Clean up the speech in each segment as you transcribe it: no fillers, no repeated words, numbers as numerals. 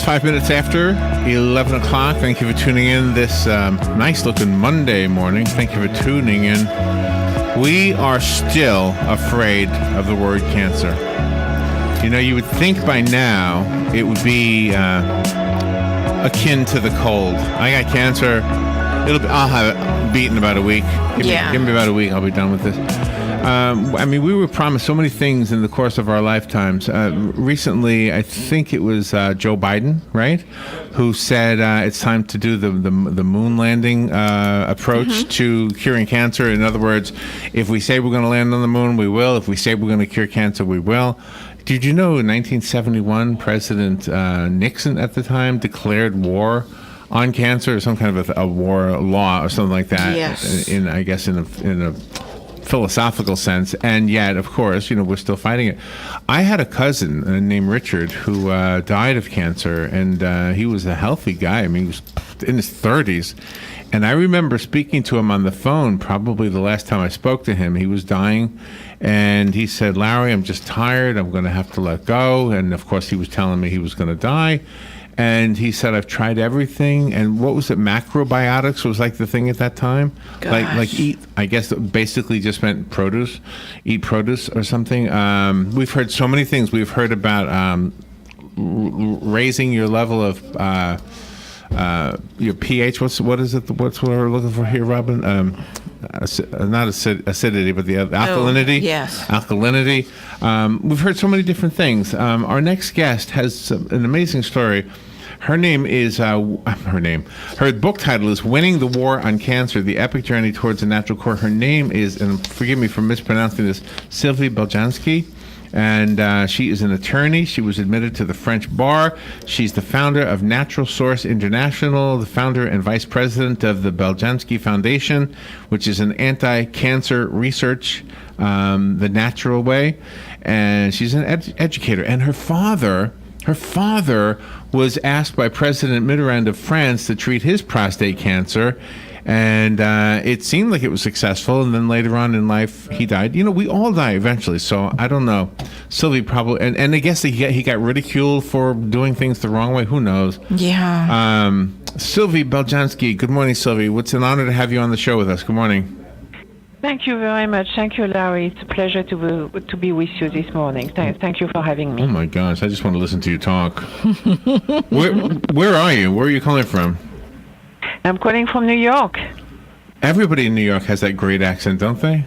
5 minutes after 11 o'clock. Thank you for tuning in this nice-looking Monday morning. Thank you for tuning in. We are still afraid of the word cancer. You know, you would think by now it would be akin to the cold. I got cancer. I'll have it beat in about a week. Give me about a week. I'll be done with this. I mean, we were promised so many things in the course of our lifetimes. Recently, I think it was Joe Biden, right, who said it's time to do the moon landing approach to curing cancer. In other words, if we say we're going to land on the moon, we will. If we say we're going to cure cancer, we will. Did you know in 1971, President Nixon at the time declared war on cancer, or some kind of a war law or something like that? Yes. In a philosophical sense, and yet, of course, we're still fighting it. I had a cousin named Richard who died of cancer, and he was a healthy guy. I mean, he was in his 30s, and I remember speaking to him on the phone. Probably the last time I spoke to him, he was dying, and he said, "Larry, I'm just tired. I'm going to have to let go." And of course, he was telling me he was going to die. And he said, "I've tried everything." And what was it? Macrobiotics was like the thing at that time. Like eat. I guess it basically just meant produce, eat produce or something. We've heard so many things. We've heard about raising your level of your pH. What is it? What's what we're looking for here, Robin? Not acidity, but the alkalinity. Oh, yes. Alkalinity. We've heard so many different things. Our next guest has an amazing story. Her name is, her book title is Winning the War on Cancer, The Epic Journey Towards a Natural Cure. Her name is, and forgive me for mispronouncing this, Sylvie Beljanski. And she is an attorney. She was admitted to the French bar. She's the founder of Natural Source International, the founder and vice president of the Beljanski Foundation, which is an anti-cancer research, the natural way. And she's an educator. And her father was asked by President Mitterrand of France to treat his prostate cancer. And it seemed like it was successful, and then later on in life, he died. We all die eventually, so I don't know. Sylvie probably, and I guess he got ridiculed for doing things the wrong way. Who knows? Yeah. Sylvie Beljanski, good morning, Sylvie. It's an honor to have you on the show with us. Good morning. Thank you very much. Thank you, Larry. It's a pleasure to be with you this morning. Thank you for having me. Oh, my gosh. I just want to listen to you talk. Where are you? Where are you calling from? I'm calling from New York. Everybody in New York has that great accent, don't they?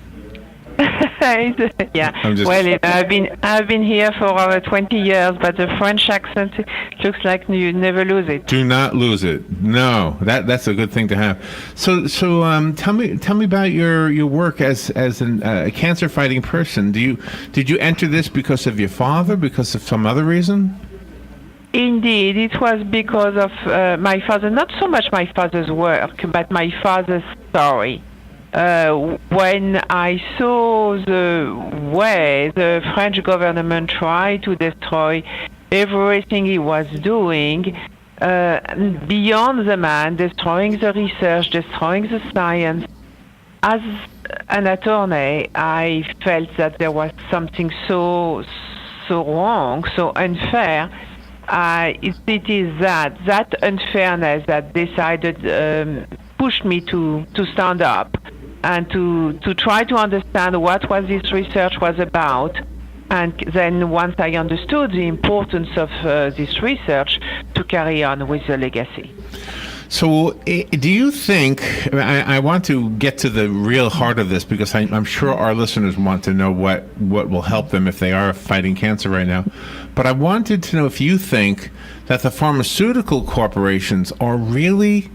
Yeah. I've been here for over 20 years, but the French accent looks like you never lose it. Do not lose it. No, that's a good thing to have. So tell me about your work as a cancer fighting person. Did you enter this because of your father? Because of some other reason? Indeed, it was because of my father. Not so much my father's work, but my father's story. When I saw the way the French government tried to destroy everything he was doing, beyond the man, destroying the research, destroying the science, as an attorney, I felt that there was something so wrong, so unfair. It is that unfairness that decided pushed me to stand up and to try to understand what was this research was about. And then once I understood the importance of this research, to carry on with the legacy. So do you think, I want to get to the real heart of this because I'm sure our listeners want to know what will help them if they are fighting cancer right now. But I wanted to know if you think that the pharmaceutical corporations are really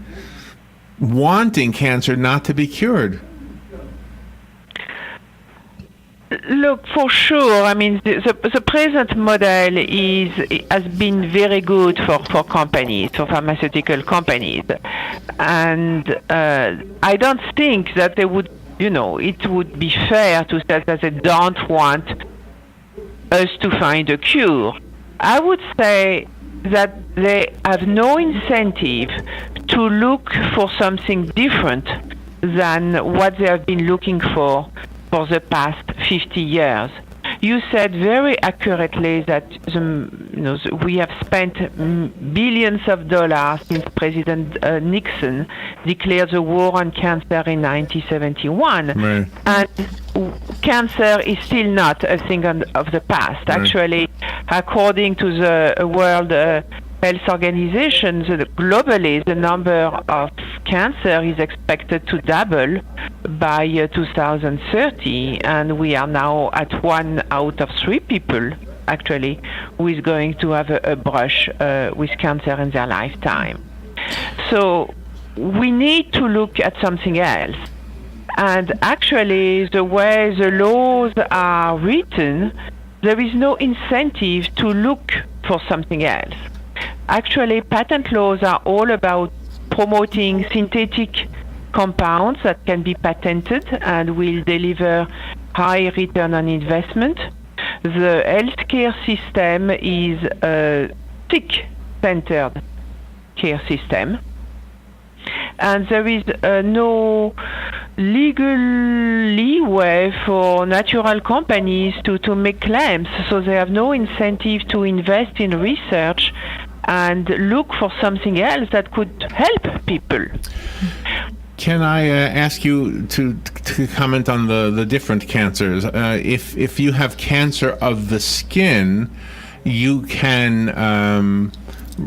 wanting cancer not to be cured. Look, for sure. I mean, the present model has been very good for companies, for pharmaceutical companies, and I don't think that they would, it would be fair to say that they don't want us to find a cure. I would say that they have no incentive to look for something different than what they have been looking for the past 50 years. You said very accurately that we have spent billions of dollars since President Nixon declared the war on cancer in 1971. Right. And cancer is still not a thing of the past. Right. Actually, according to the World Health Organization, globally, the number of cancer is expected to double by 2030, and we are now at 1 out of 3 people, actually, who is going to have a brush with cancer in their lifetime. So we need to look at something else. And actually, the way the laws are written, there is no incentive to look for something else. Actually, patent laws are all about promoting synthetic compounds that can be patented and will deliver high return on investment. The healthcare system is a sick-centered care system. And there is no legal leeway for natural companies to make claims, so they have no incentive to invest in research and look for something else that could help people. Can I ask you to comment on the different cancers? If you have cancer of the skin, you can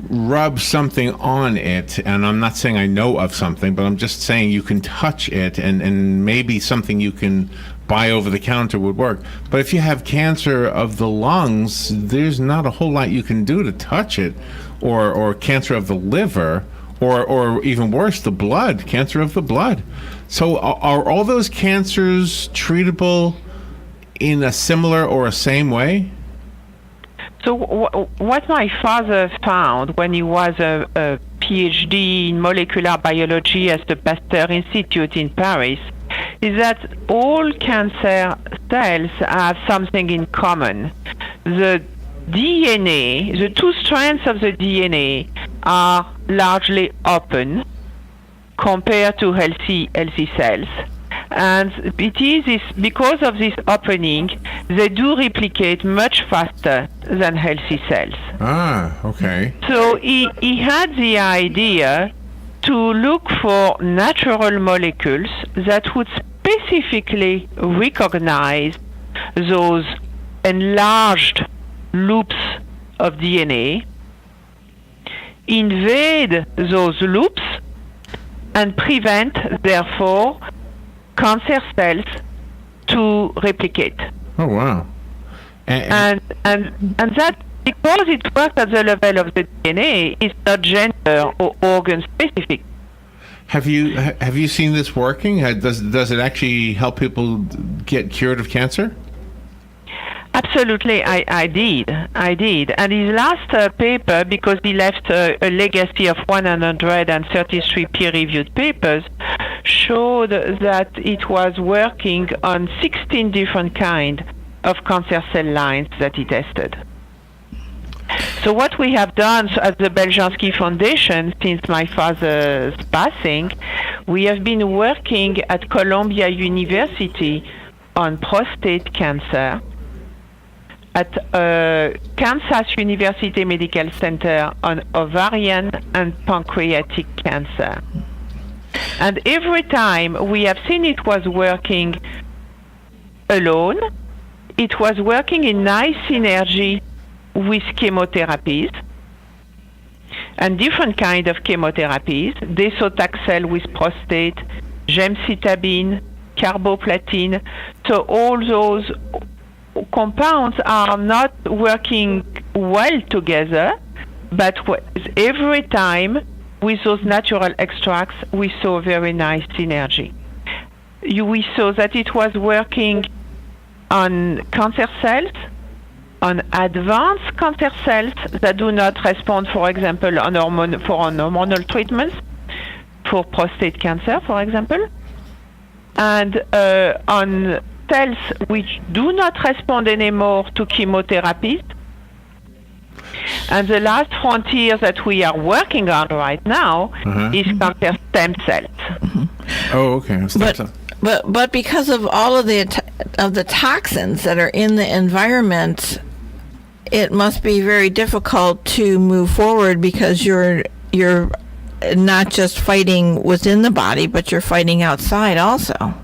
rub something on it, and I'm not saying I know of something, but I'm just saying you can touch it, and maybe something you can buy over the counter would work. But if you have cancer of the lungs, there's not a whole lot you can do to touch it, or cancer of the liver, or even worse, the blood, cancer of the blood. So are all those cancers treatable in a similar or a same way? So what my father found when he was a PhD in molecular biology at the Pasteur Institute in Paris is that all cancer cells have something in common. The DNA, the 2 strands of the DNA are largely open compared to healthy cells. And it is because of this opening, they do replicate much faster than healthy cells. Ah, okay. So he had the idea to look for natural molecules that would specifically recognize those enlarged loops of DNA, invade those loops, and prevent, therefore, cancer cells to replicate. Oh, wow. And that, because it works at the level of the DNA, is not gender or organ specific. Have you seen this working? Does it actually help people get cured of cancer? Absolutely, I did. And his last paper, because he left a legacy of 133 peer-reviewed papers, showed that it was working on 16 different kinds of cancer cell lines that he tested. So what we have done at the Beljanski Foundation since my father's passing, we have been working at Columbia University on prostate cancer, at Kansas University Medical Center on ovarian and pancreatic cancer. And every time we have seen it was working alone, it was working in nice synergy with chemotherapies and different kind of chemotherapies, docetaxel with prostate, gemcitabine, carboplatin. So all those compounds are not working well together, but every time with those natural extracts, we saw very nice synergy. We saw that it was working on cancer cells, on advanced cancer cells that do not respond, for example, on hormonal treatments, for prostate cancer, for example, and on cells which do not respond anymore to chemotherapies. And the last frontier that we are working on right now is cancer stem cells. Oh, okay. But because of all of the toxins that are in the environment, it must be very difficult to move forward because you're not just fighting within the body, but you're fighting outside also.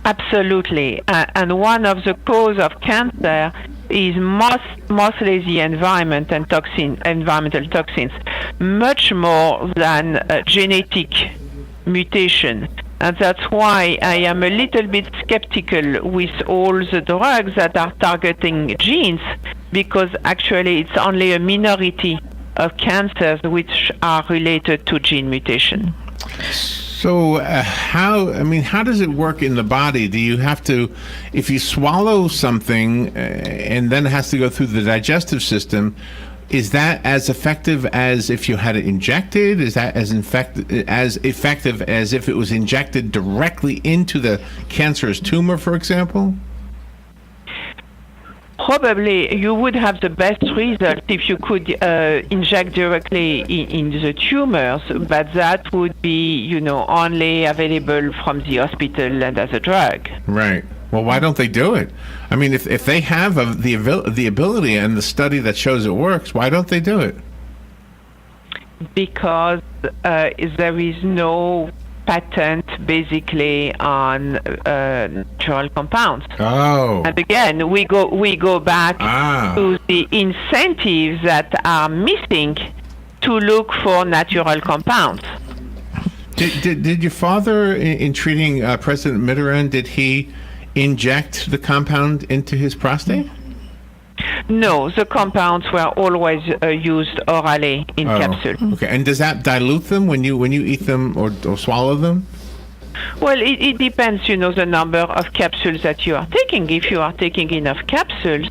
Absolutely. And one of the cause of cancer is mostly the environment and environmental toxins, much more than genetic mutation. And that's why I am a little bit skeptical with all the drugs that are targeting genes, because actually it's only a minority of cancers which are related to gene mutation. So how does it work in the body? Do you have to, if you swallow something and then it has to go through the digestive system, is that as effective as if you had it injected? Is that as effective as if it was injected directly into the cancerous tumor, for example? Probably you would have the best result if you could inject directly in the tumors, but that would be, only available from the hospital and as a drug. Right. Well, why don't they do it? I mean, if they have the ability and the study that shows it works, why don't they do it? Because there is no patent basically on natural compounds. Oh. And again, we go back to the incentives that are missing to look for natural compounds. Did your father, in treating President Mitterrand, did he inject the compound into his prostate? No, the compounds were always used orally in capsule. Okay, and does that dilute them when you eat them or swallow them? Well, it depends, the number of capsules that you are taking. If you are taking enough capsules,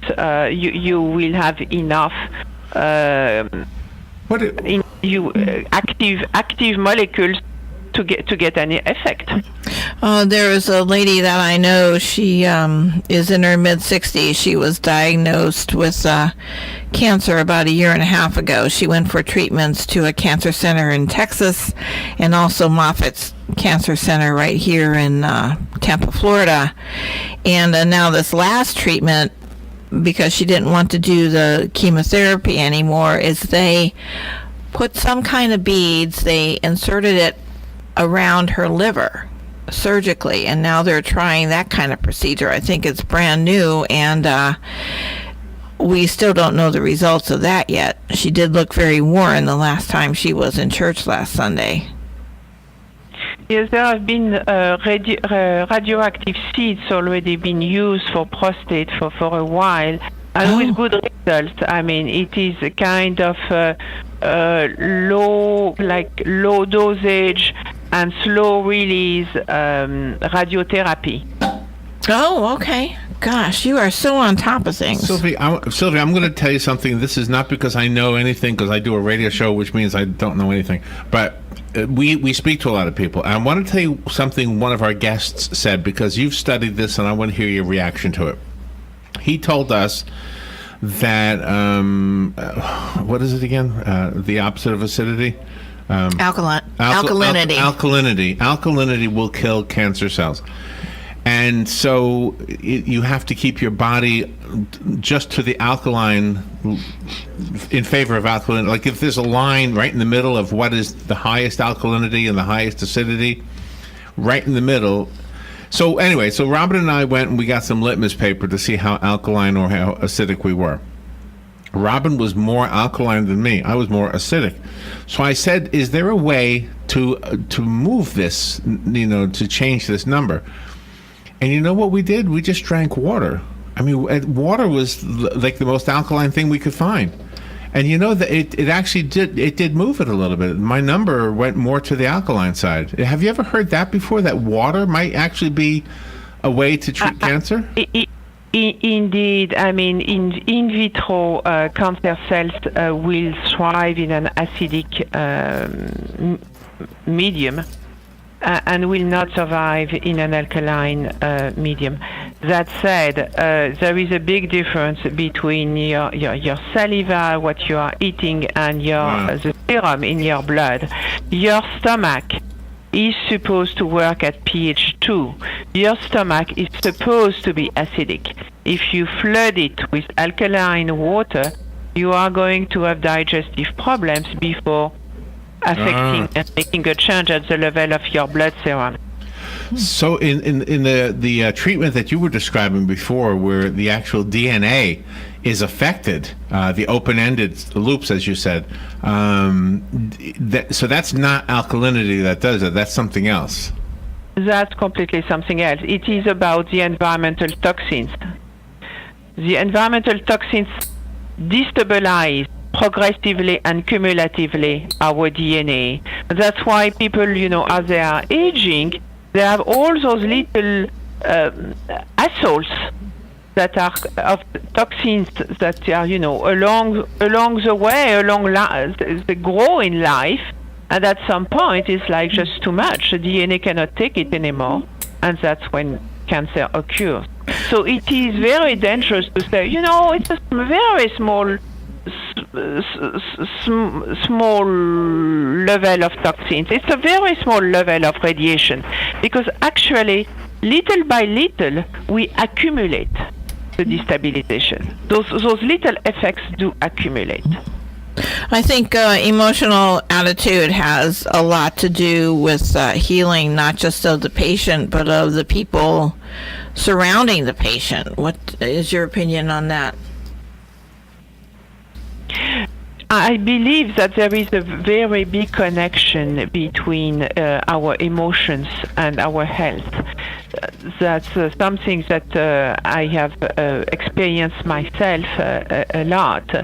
you will have enough active molecules to get any effect. There is a lady that I know. She is in her mid-60s. She was diagnosed with cancer about a year and a half ago. She went for treatments to a cancer center in Texas and also Moffitt's Cancer Center right here in Tampa, Florida. And now this last treatment, because she didn't want to do the chemotherapy anymore, is they put some kind of beads. They inserted it around her liver surgically, and now they're trying that kind of procedure. I think it's brand new, and we still don't know the results of that yet. She did look very worn the last time she was in church last Sunday. Yes, there have been radioactive seeds already been used for prostate for a while, and with good results. I mean, it is a kind of low dosage and slow release radiotherapy. Oh, okay. Gosh, you are so on top of things. Sylvie, I'm going to tell you something. This is not because I know anything, because I do a radio show, which means I don't know anything. But we speak to a lot of people. And I want to tell you something one of our guests said, because you've studied this, and I want to hear your reaction to it. He told us that, what is it again? The opposite of acidity? Alkalinity. Alkalinity will kill cancer cells. And so you have to keep your body just to the alkaline, in favor of alkaline. Like if there's a line right in the middle of what is the highest alkalinity and the highest acidity, right in the middle. So anyway, so Robin and I went and we got some litmus paper to see how alkaline or how acidic we were. Robin was more alkaline than me. I was more acidic. So I said, is there a way to move this, to change this number? And you know what we did? We just drank water. I mean, water was like the most alkaline thing we could find. And that it actually did move it a little bit. My number went more to the alkaline side. Have you ever heard that before, that water might actually be a way to treat cancer? Indeed. I mean, in vitro, cancer cells will thrive in an acidic medium and will not survive in an alkaline medium. That said, there is a big difference between your saliva, what you are eating, and the serum in your blood. Your stomach is supposed to work at pH 2. Your stomach is supposed to be acidic. If you flood it with alkaline water, you are going to have digestive problems before affecting and making a change at the level of your blood serum. So in the treatment that you were describing before, where the actual DNA is affected, the open-ended loops, as you said, so that's not alkalinity that does it. That's something else. That's completely something else. It is about the environmental toxins. The environmental toxins destabilize progressively and cumulatively our DNA. That's why people, as they are aging, they have all those little assaults that are of toxins that are, along the way, they grow in life, and at some point it's like just too much. The DNA cannot take it anymore, and that's when cancer occurs. So it is very dangerous to say, it's a very small level of toxins. It's a very small level of radiation, because actually, little by little, we accumulate the destabilization. Those little effects do accumulate. I think emotional attitude has a lot to do with healing, not just of the patient, but of the people surrounding the patient. What is your opinion on that? I believe that there is a very big connection between our emotions and our health. That's something that I have experienced myself a lot.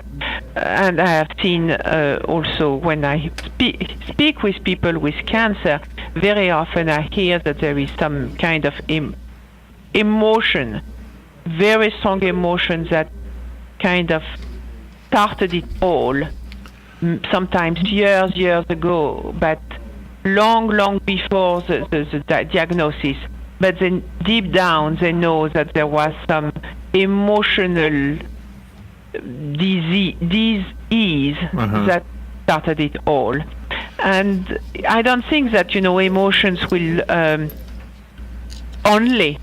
And I have seen also when I speak with people with cancer, very often I hear that there is some kind of emotion, very strong emotion that kind of started it all, sometimes years ago, but long before the diagnosis. But then deep down they know that there was some emotional disease that started it all. And I don't think that, emotions will only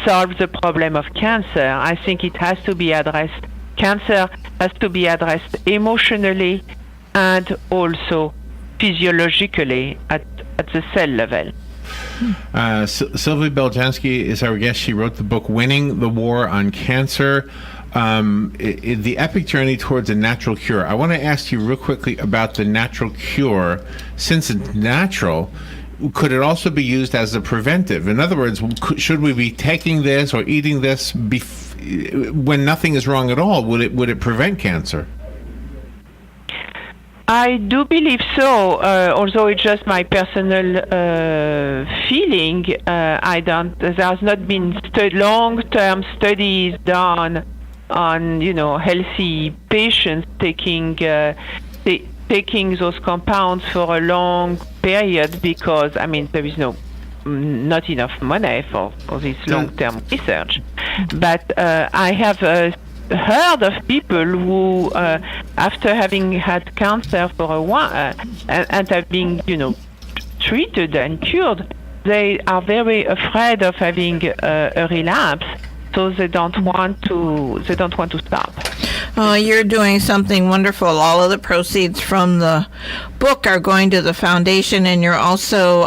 solve the problem of cancer. I think it has to be addressed. Cancer has to be addressed emotionally and also physiologically at the cell level. Sylvie Beljanski is our guest. She wrote the book Winning the War on Cancer, The Epic Journey Towards a Natural Cure. I want to ask you real quickly about the natural cure. Since it's natural, could it also be used as a preventive? In other words, should we be taking this or eating this when nothing is wrong at all? Would it prevent cancer? I do believe so, although it's just my personal feeling. There has not been long-term studies done on, healthy patients taking those compounds for a long period, because there is not enough money for this long-term research. But I have heard of people who, after having had cancer for a while and have been, treated and cured, they are very afraid of having a relapse, so they don't want to stop. You're doing something wonderful. All of the proceeds from the book are going to the foundation, and you're also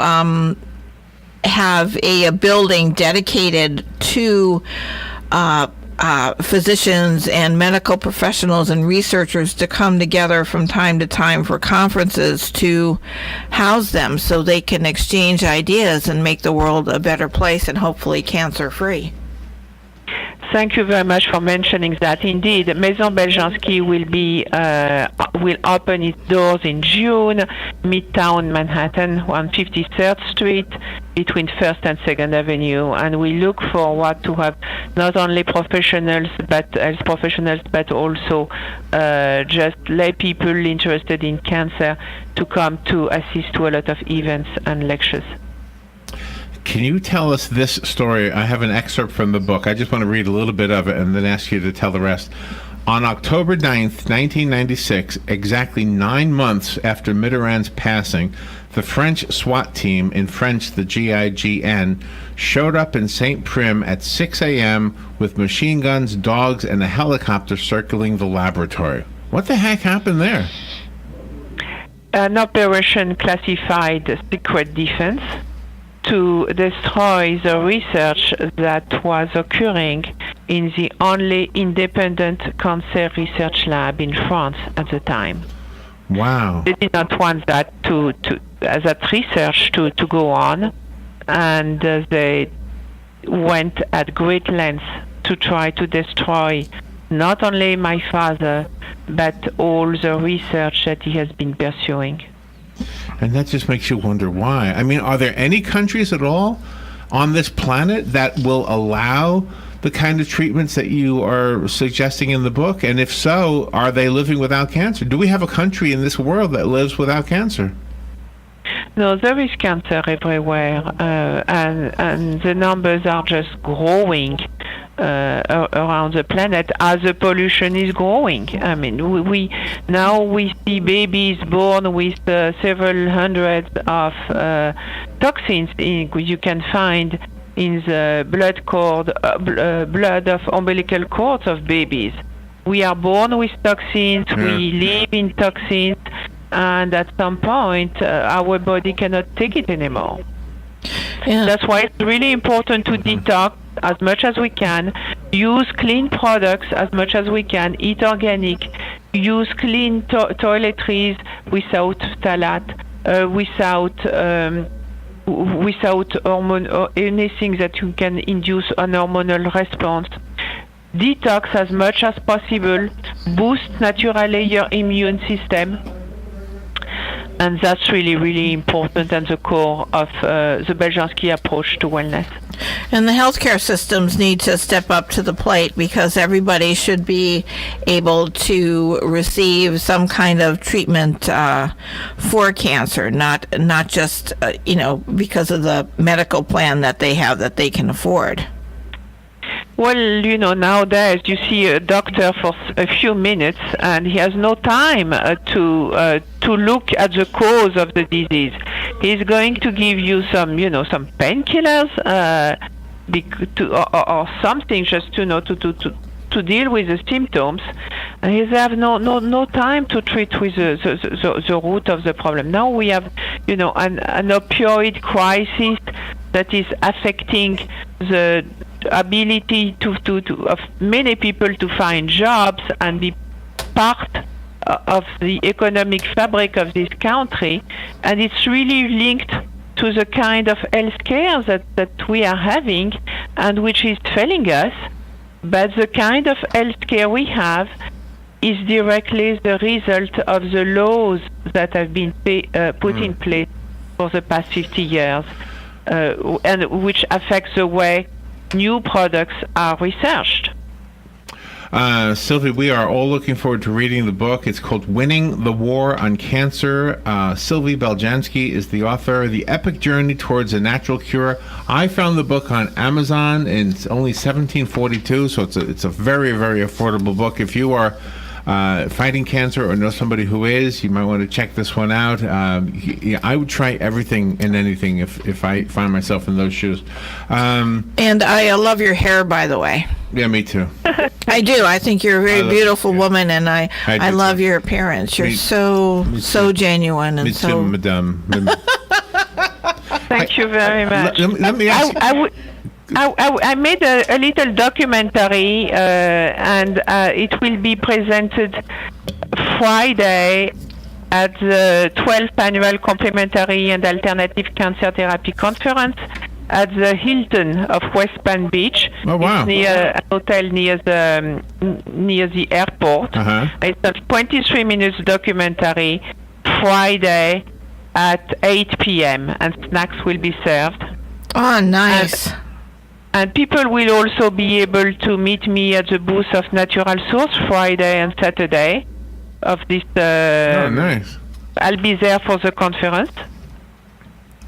have a building dedicated to physicians and medical professionals and researchers to come together from time to time for conferences to house them so they can exchange ideas and make the world a better place and hopefully cancer-free. Thank you very much for mentioning that. Indeed, Maison Beljanski will open its doors in June, Midtown Manhattan, on 53rd Street, between 1st and 2nd Avenue, and we look forward to have not only professionals, but health professionals, but also just lay people interested in cancer to come to assist to a lot of events and lectures. Can you tell us this story? I have an excerpt from the book. I just want to read a little bit of it and then ask you to tell the rest. On October 9th, 1996, exactly 9 months after Mitterrand's passing, the French SWAT team, in French the GIGN, showed up in St. Prim at 6 a.m. with machine guns, dogs, and a helicopter circling the laboratory. What the heck happened there? An operation classified secret defense to destroy the research that was occurring in the only independent cancer research lab in France at the time. Wow. They did not want that that research to go on, and they went at great lengths to try to destroy not only my father, but all the research that he has been pursuing. And that just makes you wonder why. I mean, are there any countries at all on this planet that will allow the kind of treatments that you are suggesting in the book? And if so, are they living without cancer? Do we have a country in this world that lives without cancer? No, there is cancer everywhere, and the numbers are just growing around the planet as the pollution is growing. I mean, we see babies born with several hundreds of toxins you can find in the blood of umbilical cords of babies. We are born with toxins. We live in toxins. And at some point, our body cannot take it anymore. Yeah. That's why it's really important to detox as much as we can, use clean products as much as we can, eat organic, use clean toiletries without phthalate, without hormone or anything that you can induce an hormonal response. Detox as much as possible, boost naturally your immune system. And that's really, really important and the core of the Beljanski approach to wellness. And the healthcare systems need to step up to the plate because everybody should be able to receive some kind of treatment for cancer, not just because of the medical plan that they have that they can afford. Well, nowadays you see a doctor for a few minutes and he has no time to look at the cause of the disease. He's going to give you some painkillers or something just to deal with the symptoms. And he have no time to treat with the root of the problem. Now we have an opioid crisis that is affecting the ability of many people to find jobs and be part of the economic fabric of this country, and it's really linked to the kind of health care that we are having and which is failing us. But the kind of health care we have is directly the result of the laws that have been put in place for the past 50 years, and which affects the way new products are researched. Sylvie, we are all looking forward to reading the book. It's called Winning the War on Cancer. Sylvie Beljanski is the author. The Epic Journey Towards a Natural Cure. I found the book on Amazon, and it's only $17.42, so it's a very, very affordable book. If you are fighting cancer or know somebody who is, you might want to check this one out. I would try everything and anything if I find myself in those shoes. And I love your hair, by the way. Yeah, me too. I do. I think you're a very beautiful woman, and I love your appearance. You're so genuine and me so. Too, madame. Thank you very much. Let me ask you. I made a little documentary, and it will be presented Friday at the 12th Annual Complementary and Alternative Cancer Therapy Conference at the Hilton of West Palm Beach. Oh, wow. It's near a hotel near the airport. Uh-huh. It's a 23 minutes documentary, Friday at 8 p.m., and snacks will be served. Oh, nice. And people will also be able to meet me at the booth of Natural Source Friday and Saturday of this. Oh, nice. I'll be there for the conference.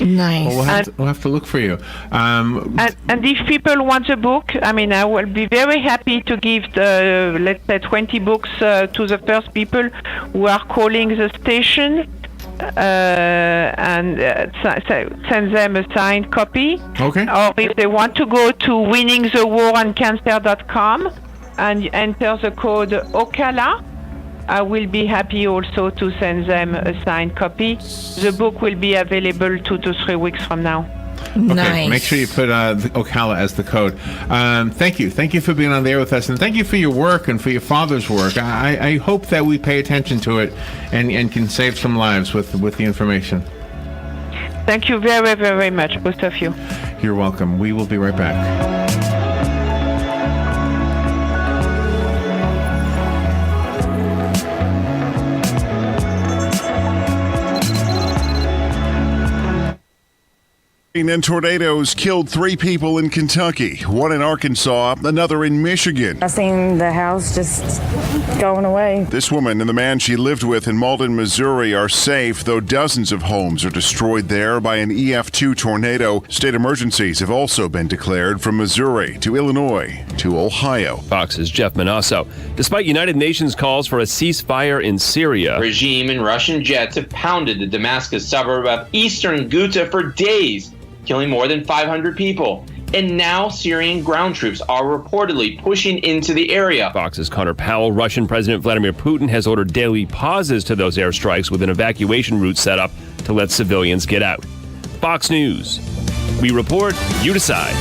Nice. Well, we'll have to look for you. And if people want a book, I mean, I will be very happy to give let's say 20 books to the first people who are calling the station, and send them a signed copy. Okay. Or if they want to go to winningthewaroncancer.com and enter the code Ocala, I will be happy also to send them a signed copy. The book will be available 2 to 3 weeks from now. Okay, Nice. make sure you put Ocala as the code. Thank you. Thank you for being on there with us, and thank you for your work and for your father's work. I hope that we pay attention to it and can save some lives with the information. Thank you very, very much, both of you. You're welcome. We will be right back. And tornadoes killed 3 people in Kentucky, one in Arkansas, another in Michigan. I seen the house just going away. This woman and the man she lived with in Malden, Missouri are safe, though dozens of homes are destroyed there by an EF2 tornado. State emergencies have also been declared from Missouri to Illinois to Ohio. Fox's Jeff Manasso. Despite United Nations calls for a ceasefire in Syria, Regime and Russian jets have pounded the Damascus suburb of eastern Ghouta for days, killing more than 500 people. And now Syrian ground troops are reportedly pushing into the area. Fox's Connor Powell. Russian President Vladimir Putin has ordered daily pauses to those airstrikes with an evacuation route set up to let civilians get out. Fox News. We report, you decide.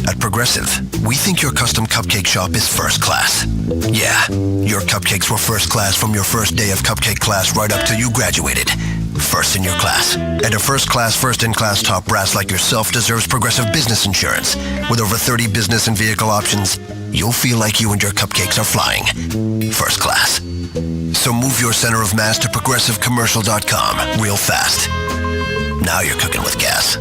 At Progressive, we think your custom cupcake shop is first class. Yeah, your cupcakes were first class from your first day of cupcake class right up till you graduated. First in your class. And a first-class, first-in-class top brass like yourself deserves Progressive business insurance. With over 30 business and vehicle options, you'll feel like you and your cupcakes are flying. First class. So move your center of mass to progressivecommercial.com real fast. Now you're cooking with gas.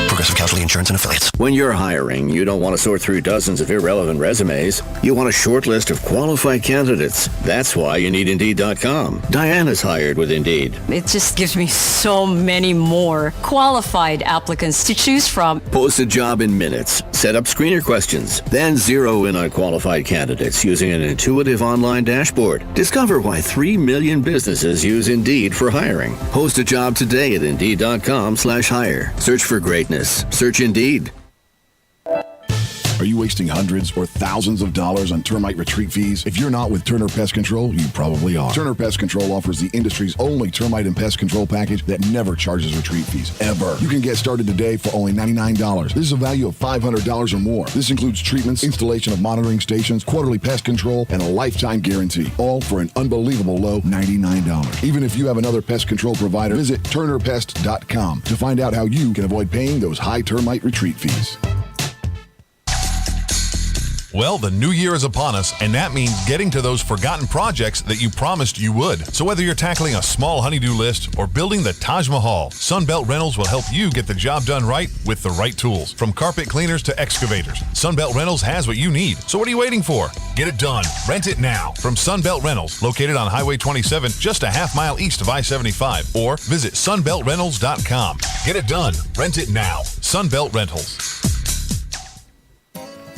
Progressive Casualty Insurance and Affiliates. When you're hiring, you don't want to sort through dozens of irrelevant resumes. You want a short list of qualified candidates. That's why you need Indeed.com. Diana's hired with Indeed. It just gives me so many more qualified applicants to choose from. Post a job in minutes. Set up screener questions. Then zero in on qualified candidates using an intuitive online dashboard. Discover why 3 million businesses use Indeed for hiring. Post a job today at Indeed.com/hire. Search for greatness. Search Indeed. Are you wasting hundreds or thousands of dollars on termite retreat fees? If you're not with Turner Pest Control, you probably are. Turner Pest Control offers the industry's only termite and pest control package that never charges retreat fees, ever. You can get started today for only $99. This is a value of $500 or more. This includes treatments, installation of monitoring stations, quarterly pest control, and a lifetime guarantee, all for an unbelievable low $99. Even if you have another pest control provider, visit turnerpest.com to find out how you can avoid paying those high termite retreat fees. Well, the new year is upon us, and that means getting to those forgotten projects that you promised you would. So whether you're tackling a small honeydew list or building the Taj Mahal, Sunbelt Rentals will help you get the job done right with the right tools. From carpet cleaners to excavators, Sunbelt Rentals has what you need. So what are you waiting for? Get it done. Rent it now. From Sunbelt Rentals, located on Highway 27, just a half mile east of I-75, or visit sunbeltrentals.com. Get it done. Rent it now. Sunbelt Rentals.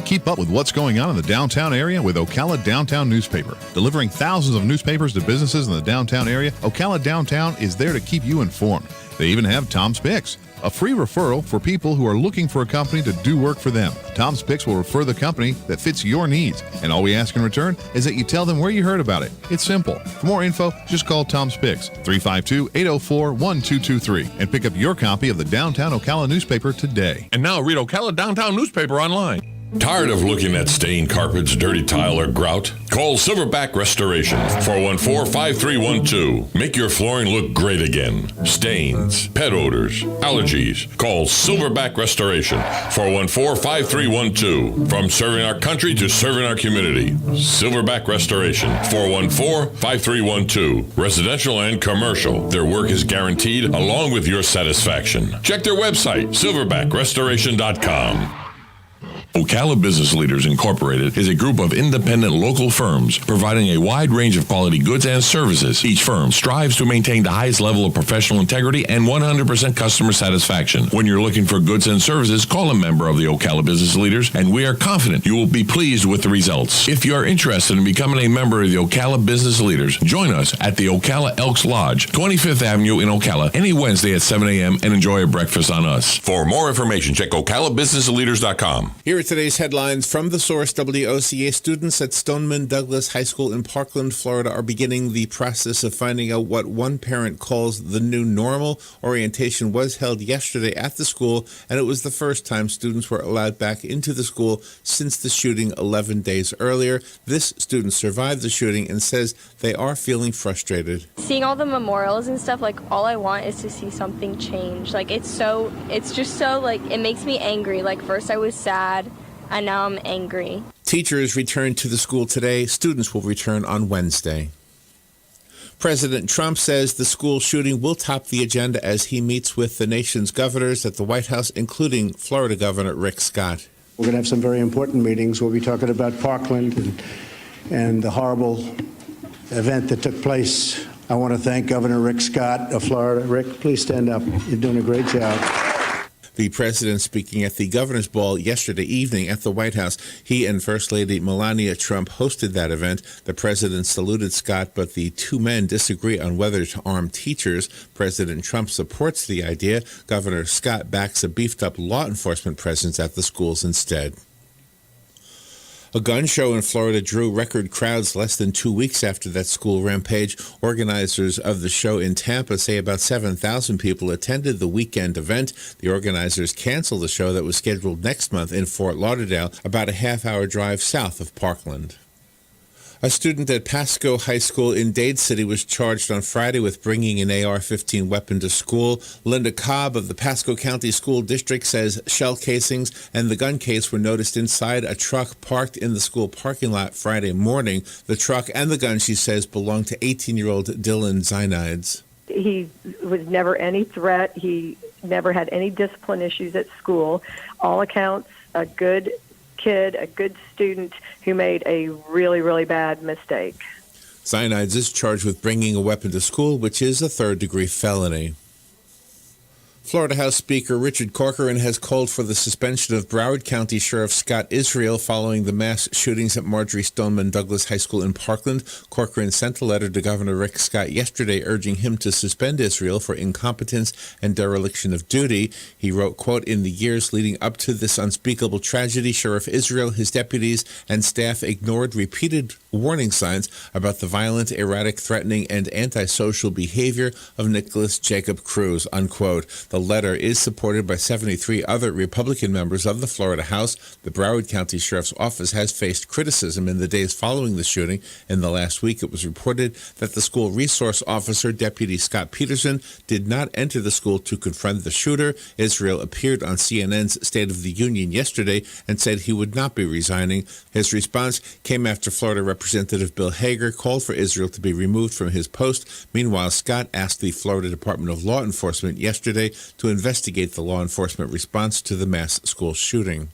Keep up with what's going on in the downtown area with Ocala Downtown Newspaper. Delivering thousands of newspapers to businesses in the downtown area, Ocala Downtown is there to keep you informed. They even have Tom's Picks, a free referral for people who are looking for a company to do work for them. Tom's Picks will refer the company that fits your needs, and all we ask in return is that you tell them where you heard about it. It's simple. For more info, just call Tom's Picks, 352-804-1223, and pick up your copy of the Downtown Ocala newspaper today. And now read Ocala Downtown newspaper online. Tired of looking at stained carpets, dirty tile, or grout? Call Silverback Restoration, 414-5312. Make your flooring look great again. Stains, pet odors, allergies. Call Silverback Restoration, 414-5312. From serving our country to serving our community. Silverback Restoration, 414-5312. Residential and commercial. Their work is guaranteed along with your satisfaction. Check their website, silverbackrestoration.com. Ocala Business Leaders Incorporated is a group of independent local firms providing a wide range of quality goods and services. Each firm strives to maintain the highest level of professional integrity and 100% customer satisfaction. When you're looking for goods and services, call a member of the Ocala Business Leaders, and we are confident you will be pleased with the results. If you are interested in becoming a member of the Ocala Business Leaders, join us at the Ocala Elks Lodge, 25th Avenue in Ocala, any Wednesday at 7 a.m. and enjoy a breakfast on us. For more information, check OcalaBusinessLeaders.com. Here are today's headlines from the source. WOCA students at Stoneman Douglas High School in Parkland, Florida are beginning the process of finding out what one parent calls the new normal. Orientation was held yesterday at the school, and it was the first time students were allowed back into the school since the shooting 11 days earlier. This student survived the shooting and says they are feeling frustrated. Seeing all the memorials and stuff, like, all I want is to see something change. Like, it's just so, like, it makes me angry. Like, first I was sad, and now I'm angry. Teachers returned to the school today. Students will return on Wednesday. President Trump says the school shooting will top the agenda as he meets with the nation's governors at the White House, including Florida Governor Rick Scott. We're going to have some very important meetings. We'll be talking about Parkland and the horrible event that took place. I want to thank Governor Rick Scott of Florida. Rick, please stand up. You're doing a great job. The president speaking at the governor's ball yesterday evening at the White House. He and First Lady Melania Trump hosted that event. The president saluted Scott, but the two men disagree on whether to arm teachers. President Trump supports the idea. Governor Scott backs a beefed-up law enforcement presence at the schools instead. A gun show in Florida drew record crowds less than 2 weeks after that school rampage. Organizers of the show in Tampa say about 7,000 people attended the weekend event. The organizers canceled the show that was scheduled next month in Fort Lauderdale, about a half-hour drive south of Parkland. A student at Pasco High School in Dade City was charged on Friday with bringing an AR-15 weapon to school. Linda Cobb of the Pasco County School District says shell casings and the gun case were noticed inside a truck parked in the school parking lot Friday morning. The truck and the gun, she says, belonged to 18-year-old Dylan Zynides. He was never any threat. He never had any discipline issues at school. All accounts, a good kid, a good student who made a really, really bad mistake. Zynides is charged with bringing a weapon to school, which is a third-degree felony. Florida House Speaker Richard Corcoran has called for the suspension of Broward County Sheriff Scott Israel following the mass shootings at Marjorie Stoneman Douglas High School in Parkland. Corcoran sent a letter to Governor Rick Scott yesterday urging him to suspend Israel for incompetence and dereliction of duty. He wrote, quote, "In the years leading up to this unspeakable tragedy, Sheriff Israel, his deputies, and staff ignored repeated warning signs about the violent, erratic, threatening, and antisocial behavior of Nicholas Jacob Cruz," unquote. The letter is supported by 73 other Republican members of the Florida House. The Broward County Sheriff's Office has faced criticism in the days following the shooting. In the last week, it was reported that the school resource officer, Deputy Scott Peterson, did not enter the school to confront the shooter. Israel appeared on CNN's State of the Union yesterday and said he would not be resigning. His response came after Florida Representative Bill Hager called for Israel to be removed from his post. Meanwhile, Scott asked the Florida Department of Law Enforcement yesterday to investigate the law enforcement response to the mass school shooting.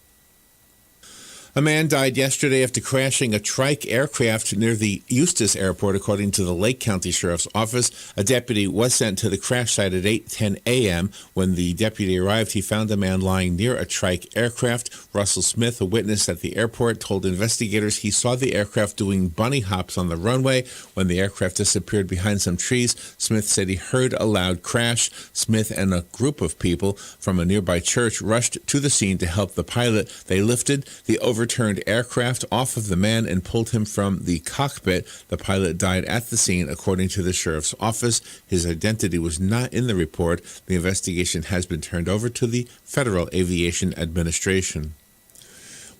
A man died yesterday after crashing a trike aircraft near the Eustis Airport, according to the Lake County Sheriff's Office. A deputy was sent to the crash site at 8:10 a.m. When the deputy arrived, he found a man lying near a trike aircraft. Russell Smith, a witness at the airport, told investigators he saw the aircraft doing bunny hops on the runway. When the aircraft disappeared behind some trees, Smith said he heard a loud crash. Smith and a group of people from a nearby church rushed to the scene to help the pilot. They lifted the overturned aircraft off of the man and pulled him from the cockpit. The pilot died at the scene, according to the sheriff's office. His identity was not in the report. The investigation has been turned over to the Federal Aviation Administration.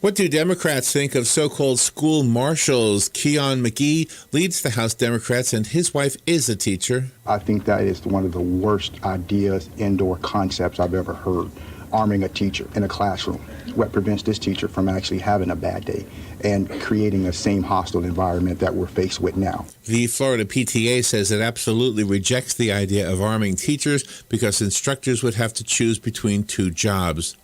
What do Democrats think of so-called school marshals? Keon McGee leads the House Democrats, and his wife is a teacher. I think that is one of the worst ideas, indoor concepts I've ever heard. Arming a teacher in a classroom. What prevents this teacher from actually having a bad day and creating the same hostile environment that we're faced with now. The Florida PTA says it absolutely rejects the idea of arming teachers because instructors would have to choose between two jobs.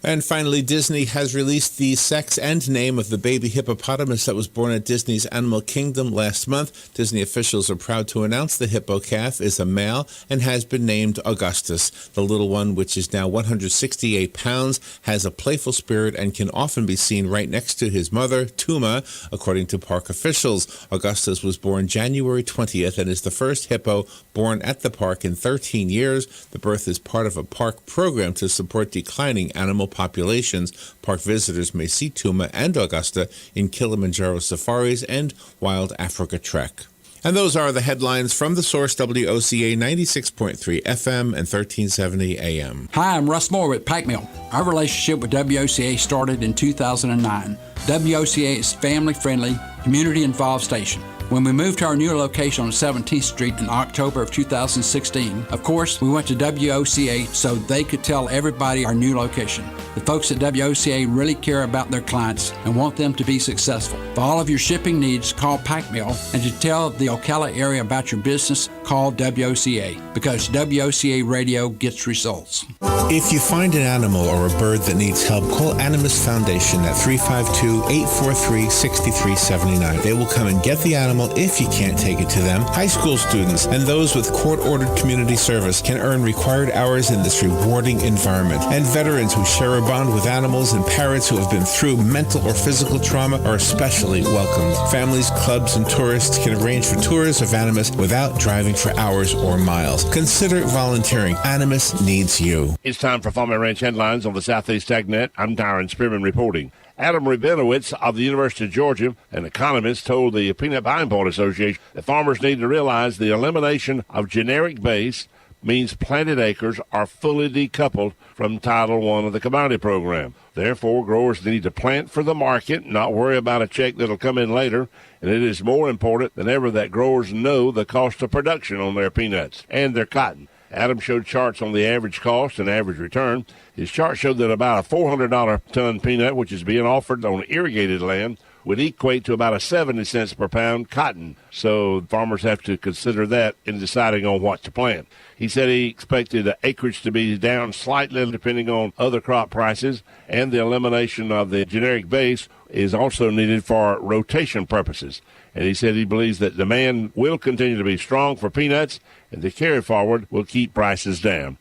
And finally, Disney has released the sex and name of the baby hippopotamus that was born at Disney's Animal Kingdom last month. Disney officials are proud to announce the hippo calf is a male and has been named Augustus. The little one, which is now 168 pounds, has a playful spirit and can often be seen right next to his mother, Tuma, according to park officials. Augustus was born January 20th and is the first hippo born at the park in 13 years. The birth is part of a park program to support declining animal populations. Park visitors may see Tuma and Augusta in Kilimanjaro safaris and Wild Africa Trek. And those are the headlines from the source, WOCA 96.3 FM and 1370 AM. Hi, I'm Russ Moore with Pack Mill. Our relationship with WOCA started in 2009. WOCA is family-friendly, community-involved station. When we moved to our new location on 17th Street in October of 2016, of course, we went to WOCA so they could tell everybody our new location. The folks at WOCA really care about their clients and want them to be successful. For all of your shipping needs, call Pack Mill, and to tell the Ocala area about your business, call WOCA, because WOCA radio gets results. If you find an animal or a bird that needs help, call Animus Foundation at 352-843-6379. They will come and get the animal if you can't take it to them. High school students and those with court-ordered community service can earn required hours in this rewarding environment. And veterans who share a bond with animals and parrots who have been through mental or physical trauma are especially welcomed. Families, clubs, and tourists can arrange for tours of Animus without driving for hours or miles. Consider volunteering. Animus needs you. It's time for Farm and Ranch Headlines on the Southeast AgNet. I'm Tyron Spearman reporting. Adam Rabinowitz of the University of Georgia, an economist, told the Peanut Buying Board Association that farmers need to realize the elimination of generic base means planted acres are fully decoupled from Title I of the commodity program. Therefore, growers need to plant for the market, not worry about a check that'll come in later, and it is more important than ever that growers know the cost of production on their peanuts and their cotton. Adam showed charts on the average cost and average return. His chart showed that about a $400 ton peanut, which is being offered on irrigated land, would equate to about a 70 cents per pound cotton. So farmers have to consider that in deciding on what to plant. He said he expected acreage to be down slightly depending on other crop prices, and the elimination of the generic base is also needed for rotation purposes. And he said he believes that demand will continue to be strong for peanuts, and the carry forward will keep prices down.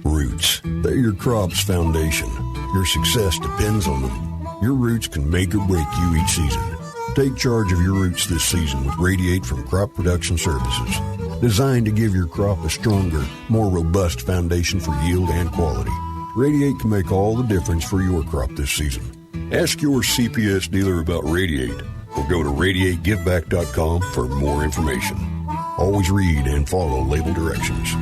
Roots, they're your crop's foundation. Your success depends on them. Your roots can make or break you each season. Take charge of your roots this season with Radiate from Crop Production Services. Designed to give your crop a stronger, more robust foundation for yield and quality. Radiate can make all the difference for your crop this season. Ask your CPS dealer about Radiate or go to radiategiveback.com for more information. Always read and follow label directions.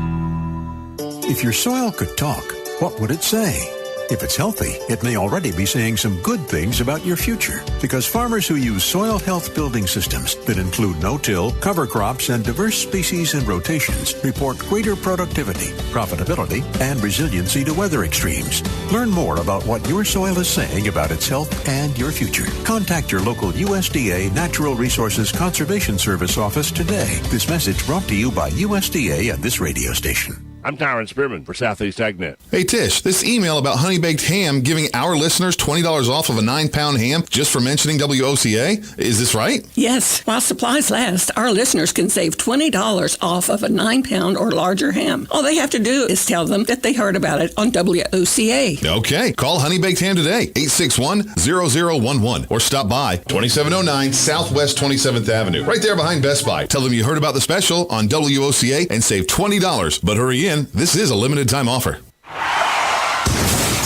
If your soil could talk, what would it say? If it's healthy, it may already be saying some good things about your future, because farmers who use soil health building systems that include no-till, cover crops, and diverse species and rotations report greater productivity, profitability, and resiliency to weather extremes. Learn more about what your soil is saying about its health and your future. Contact your local USDA Natural Resources Conservation Service office today. This message brought to you by USDA and this radio station. I'm Tyron Spearman for Southeast AgNet. Hey, Tish, this email about honey baked ham giving our listeners $20 off of a 9-pound ham just for mentioning WOCA, is this right? Yes. While supplies last, our listeners can save $20 off of a 9-pound or larger ham. All they have to do is tell them that they heard about it on WOCA. Okay. Call Honey Baked Ham today, 861-0011, or stop by 2709 Southwest 27th Avenue, right there behind Best Buy. Tell them you heard about the special on WOCA and save $20. But hurry in. This is a limited time offer.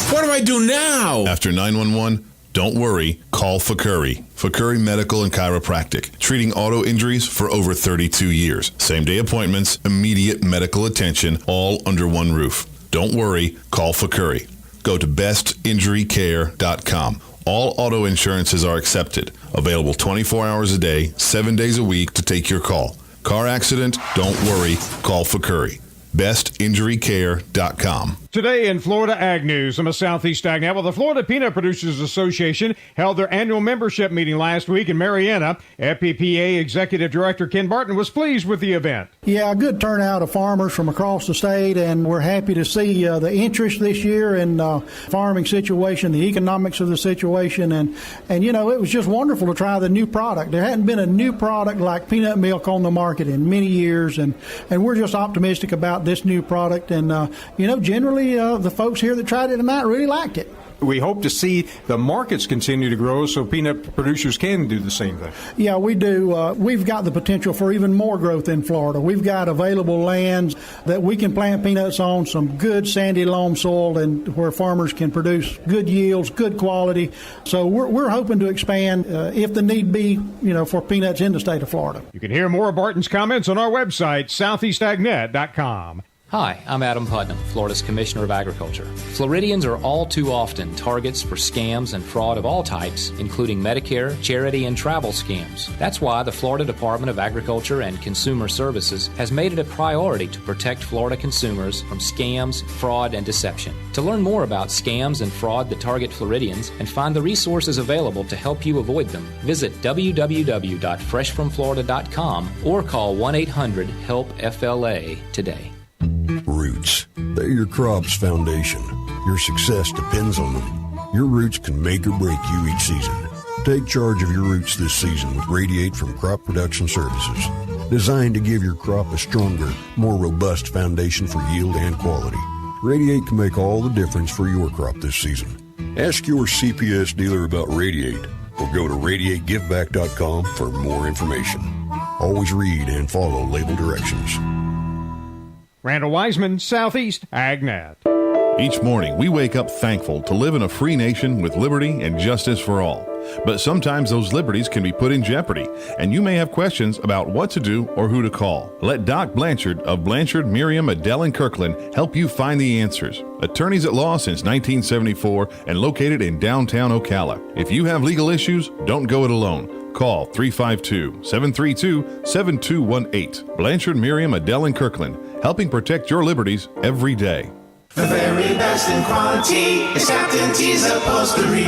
What do I do now? After 911, don't worry. Call Fakuri. Fakuri Medical and Chiropractic. Treating auto injuries for over 32 years. Same-day appointments, immediate medical attention, all under one roof. Don't worry. Call Fakuri. Go to bestinjurycare.com. All auto insurances are accepted. Available 24 hours a day, 7 days a week to take your call. Car accident? Don't worry. Call Fakuri. bestinjurycare.com. Today in Florida Ag News, I'm a Southeast Ag Now. Well, the Florida Peanut Producers Association held their annual membership meeting last week in Marietta. FPPA Executive Director Ken Barton was pleased with the event. Yeah, a good turnout of farmers from across the state, and we're happy to see the interest this year in farming situation, the economics of the situation, and you know, it was just wonderful to try the new product. There hadn't been a new product like peanut milk on the market in many years, and we're just optimistic about this new product, and you know, generally the folks here that tried it tonight really liked it. We hope to see the markets continue to grow so peanut producers can do the same thing. Yeah, we do. We've got the potential for even more growth in Florida. We've got available lands that we can plant peanuts on, some good sandy loam soil, and where farmers can produce good yields, good quality. So we're hoping to expand, if the need be, you know, for peanuts in the state of Florida. You can hear more of Barton's comments on our website, southeastagnet.com. Hi, I'm Adam Putnam, Florida's Commissioner of Agriculture. Floridians are all too often targets for scams and fraud of all types, including Medicare, charity, and travel scams. That's why the Florida Department of Agriculture and Consumer Services has made it a priority to protect Florida consumers from scams, fraud, and deception. To learn more about scams and fraud that target Floridians and find the resources available to help you avoid them, visit www.freshfromflorida.com or call 1-800-HELP-FLA today. Roots. They're your crop's foundation. Your success depends on them. Your roots can make or break you each season. Take charge of your roots this season with Radiate from Crop Production Services. Designed to give your crop a stronger, more robust foundation for yield and quality. Radiate can make all the difference for your crop this season. Ask your CPS dealer about Radiate or go to radiategiveback.com for more information. Always read and follow label directions. Randall Wiseman, Southeast AgNet. Each morning, we wake up thankful to live in a free nation with liberty and justice for all. But sometimes those liberties can be put in jeopardy, and you may have questions about what to do or who to call. Let Doc Blanchard of Blanchard, Miriam, Adele, and Kirkland help you find the answers. Attorneys at law since 1974 and located in downtown Ocala. If you have legal issues, don't go it alone. Call 352-732-7218. Blanchard, Miriam, Adele, and Kirkland, helping protect your liberties every day. The very best in quality is Captain T's upholstery.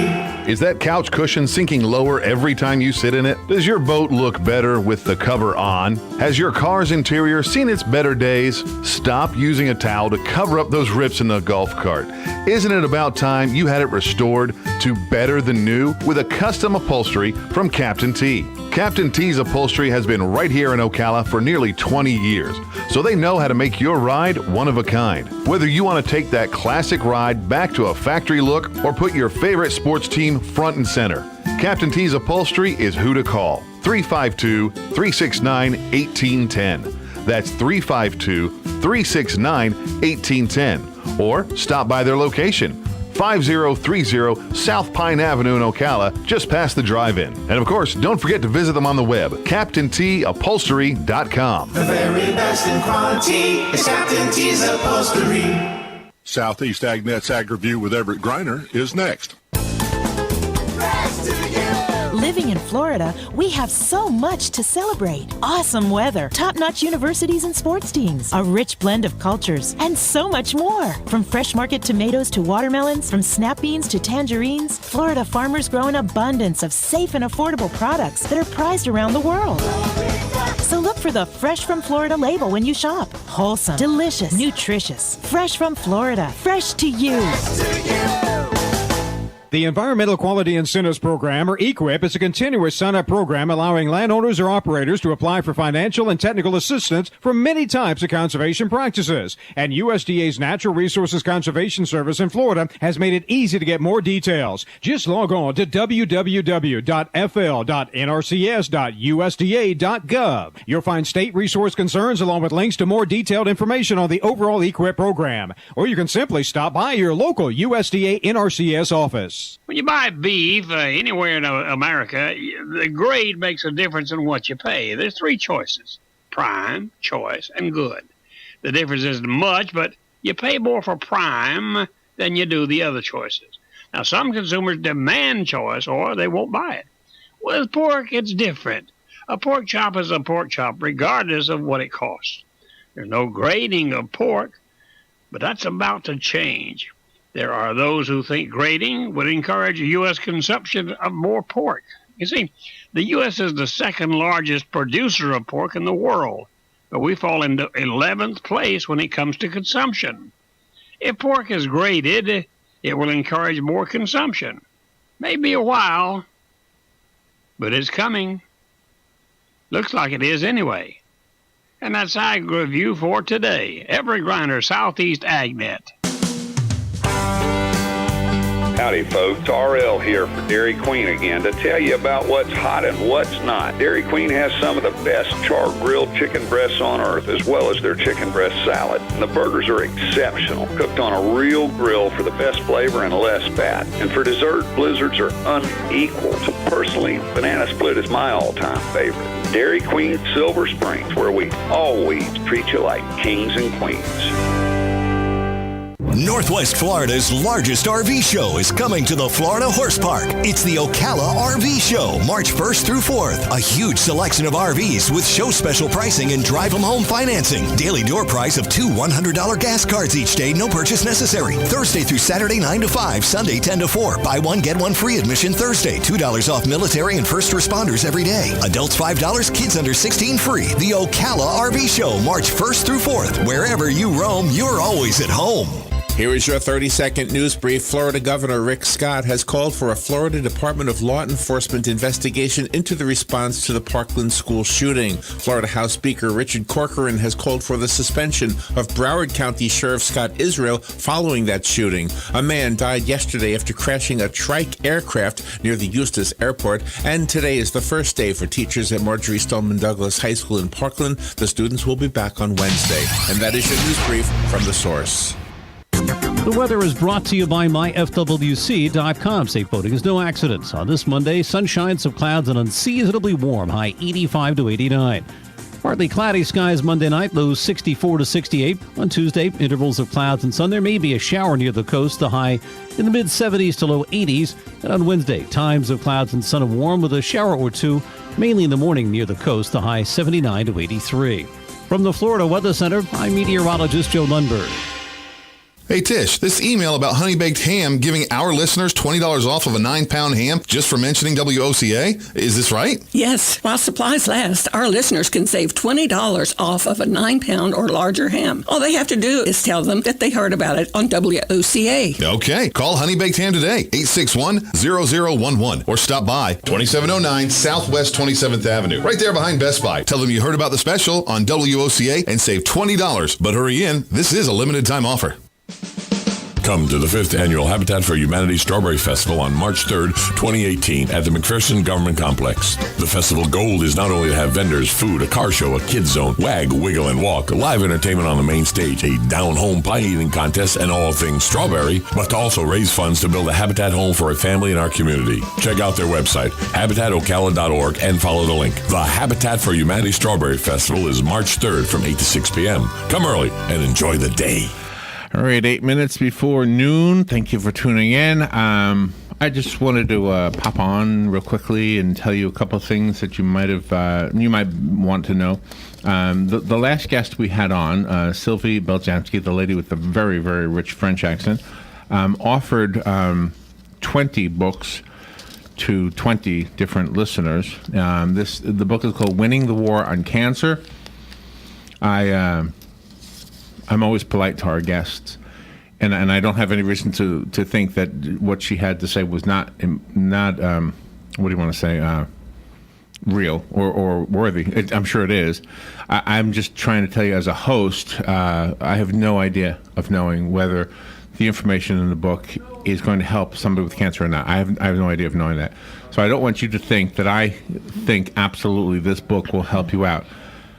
Is that couch cushion sinking lower every time you sit in it? Does your boat look better with the cover on? Has your car's interior seen its better days? Stop using a towel to cover up those rips in the golf cart. Isn't it about time you had it restored to better than new with a custom upholstery from Captain T? Captain T's Upholstery has been right here in Ocala for nearly 20 years, so they know how to make your ride one of a kind. Whether you want to take that classic ride back to a factory look or put your favorite sports team front and center, Captain T's Upholstery is who to call. 352-369-1810. That's 352-369-1810. Or stop by their location, 5030 South Pine Avenue in Ocala, just past the drive-in. And of course, don't forget to visit them on the web, CaptainTUpholstery.com. The very best in quality is Captain T's Upholstery. Southeast AgNet's Ag Review with Everett Griner is next. Living in Florida, we have so much to celebrate. Awesome weather, top-notch universities and sports teams, a rich blend of cultures, and so much more. From fresh market tomatoes to watermelons, from snap beans to tangerines, Florida farmers grow an abundance of safe and affordable products that are prized around the world. So look for the Fresh from Florida label when you shop. Wholesome, delicious, nutritious. Fresh from Florida. Fresh to you. The Environmental Quality Incentives Program, or EQIP, is a continuous sign-up program allowing landowners or operators to apply for financial and technical assistance for many types of conservation practices. And USDA's Natural Resources Conservation Service in Florida has made it easy to get more details. Just log on to www.fl.nrcs.usda.gov. You'll find state resource concerns along with links to more detailed information on the overall EQIP program. Or you can simply stop by your local USDA NRCS office. When you buy beef anywhere in America, the grade makes a difference in what you pay. There's three choices: prime, choice, and good. The difference isn't much, but you pay more for prime than you do the other choices. Now, some consumers demand choice or they won't buy it. With pork, it's different. A pork chop is a pork chop regardless of what it costs. There's no grading of pork. But that's about to change. There are those who think grading would encourage U.S. consumption of more pork. You see, the U.S. is the second largest producer of pork in the world, but we fall into 11th place when it comes to consumption. If pork is graded, it will encourage more consumption. Maybe a while, but it's coming. Looks like it is anyway. And that's Ag Review for today. Every Grinder, Southeast AgNet. Howdy folks, RL here for Dairy Queen again to tell you about what's hot and what's not. Dairy Queen has some of the best char-grilled chicken breasts on earth, as well as their chicken breast salad. And the burgers are exceptional, cooked on a real grill for the best flavor and less fat. And for dessert, blizzards are unequaled. Personally, banana split is my all-time favorite. Dairy Queen Silver Springs, where we always treat you like kings and queens. Northwest Florida's largest RV show is coming to the Florida Horse Park. It's the Ocala Rv Show, March 1st through 4th. A huge selection of RVs with show special pricing and drive them home financing. Daily door price of 2 $100 gas cards each day, no purchase necessary. Thursday through Saturday 9 to 5, Sunday 10 to 4. Buy one, get one free admission Thursday. $2 off military and first responders every day. Adults $5, kids under 16 free. The Ocala Rv Show, March 1st through 4th. Wherever you roam, you're always at home. Here is your 30-second news brief. Florida Governor Rick Scott has called for a Florida Department of Law Enforcement investigation into the response to the Parkland school shooting. Florida House Speaker Richard Corcoran has called for the suspension of Broward County Sheriff Scott Israel following that shooting. A man died yesterday after crashing a trike aircraft near the Eustis Airport, and today is the first day for teachers at Marjorie Stoneman Douglas High School in Parkland. The students will be back on Wednesday. And that is your news brief from The Source. The weather is brought to you by myfwc.com. Safe boating is no accidents. On this Monday, sunshine, some clouds, and unseasonably warm, high 85 to 89. Partly cloudy skies Monday night, lows 64 to 68. On Tuesday, intervals of clouds and sun. There may be a shower near the coast, the high in the mid-70s to low 80s. And on Wednesday, times of clouds and sun and warm with a shower or two, mainly in the morning near the coast, the high 79 to 83. From the Florida Weather Center, I'm meteorologist Joe Lundberg. Hey Tish, this email about Honey Baked Ham giving our listeners $20 off of a 9-pound ham just for mentioning WOCA, is this right? Yes. While supplies last, our listeners can save $20 off of a 9-pound or larger ham. All they have to do is tell them that they heard about it on WOCA. Okay. Call Honey Baked Ham today, 861-0011, or stop by 2709 Southwest 27th Avenue, right there behind Best Buy. Tell them you heard about the special on WOCA and save $20. But hurry in, this is a limited time offer. Come to the 5th Annual Habitat for Humanity Strawberry Festival on March 3rd, 2018 at the McPherson Government Complex. The festival goal is not only to have vendors, food, a car show, a kids zone, wag, wiggle, and walk, live entertainment on the main stage, a down-home pie-eating contest, and all things strawberry, but to also raise funds to build a habitat home for a family in our community. Check out their website, habitatocala.org, and follow the link. The Habitat for Humanity Strawberry Festival is March 3rd from 8 to 6 p.m. Come early and enjoy the day. All right, 8 minutes before noon. Thank you for tuning in. I just wanted to pop on real quickly and tell you a couple of things that you might want to know. The last guest we had on, Sylvie Beljanski, the lady with the very, very rich French accent, offered 20 books to 20 different listeners. The book is called Winning the War on Cancer. I'm always polite to our guests, and I don't have any reason to think that what she had to say was not what do you want to say, real or worthy. I'm sure it is. I'm just trying to tell you as a host, I have no idea of knowing whether the information in the book is going to help somebody with cancer or not. I have no idea of knowing that. So I don't want you to think that I think absolutely this book will help you out.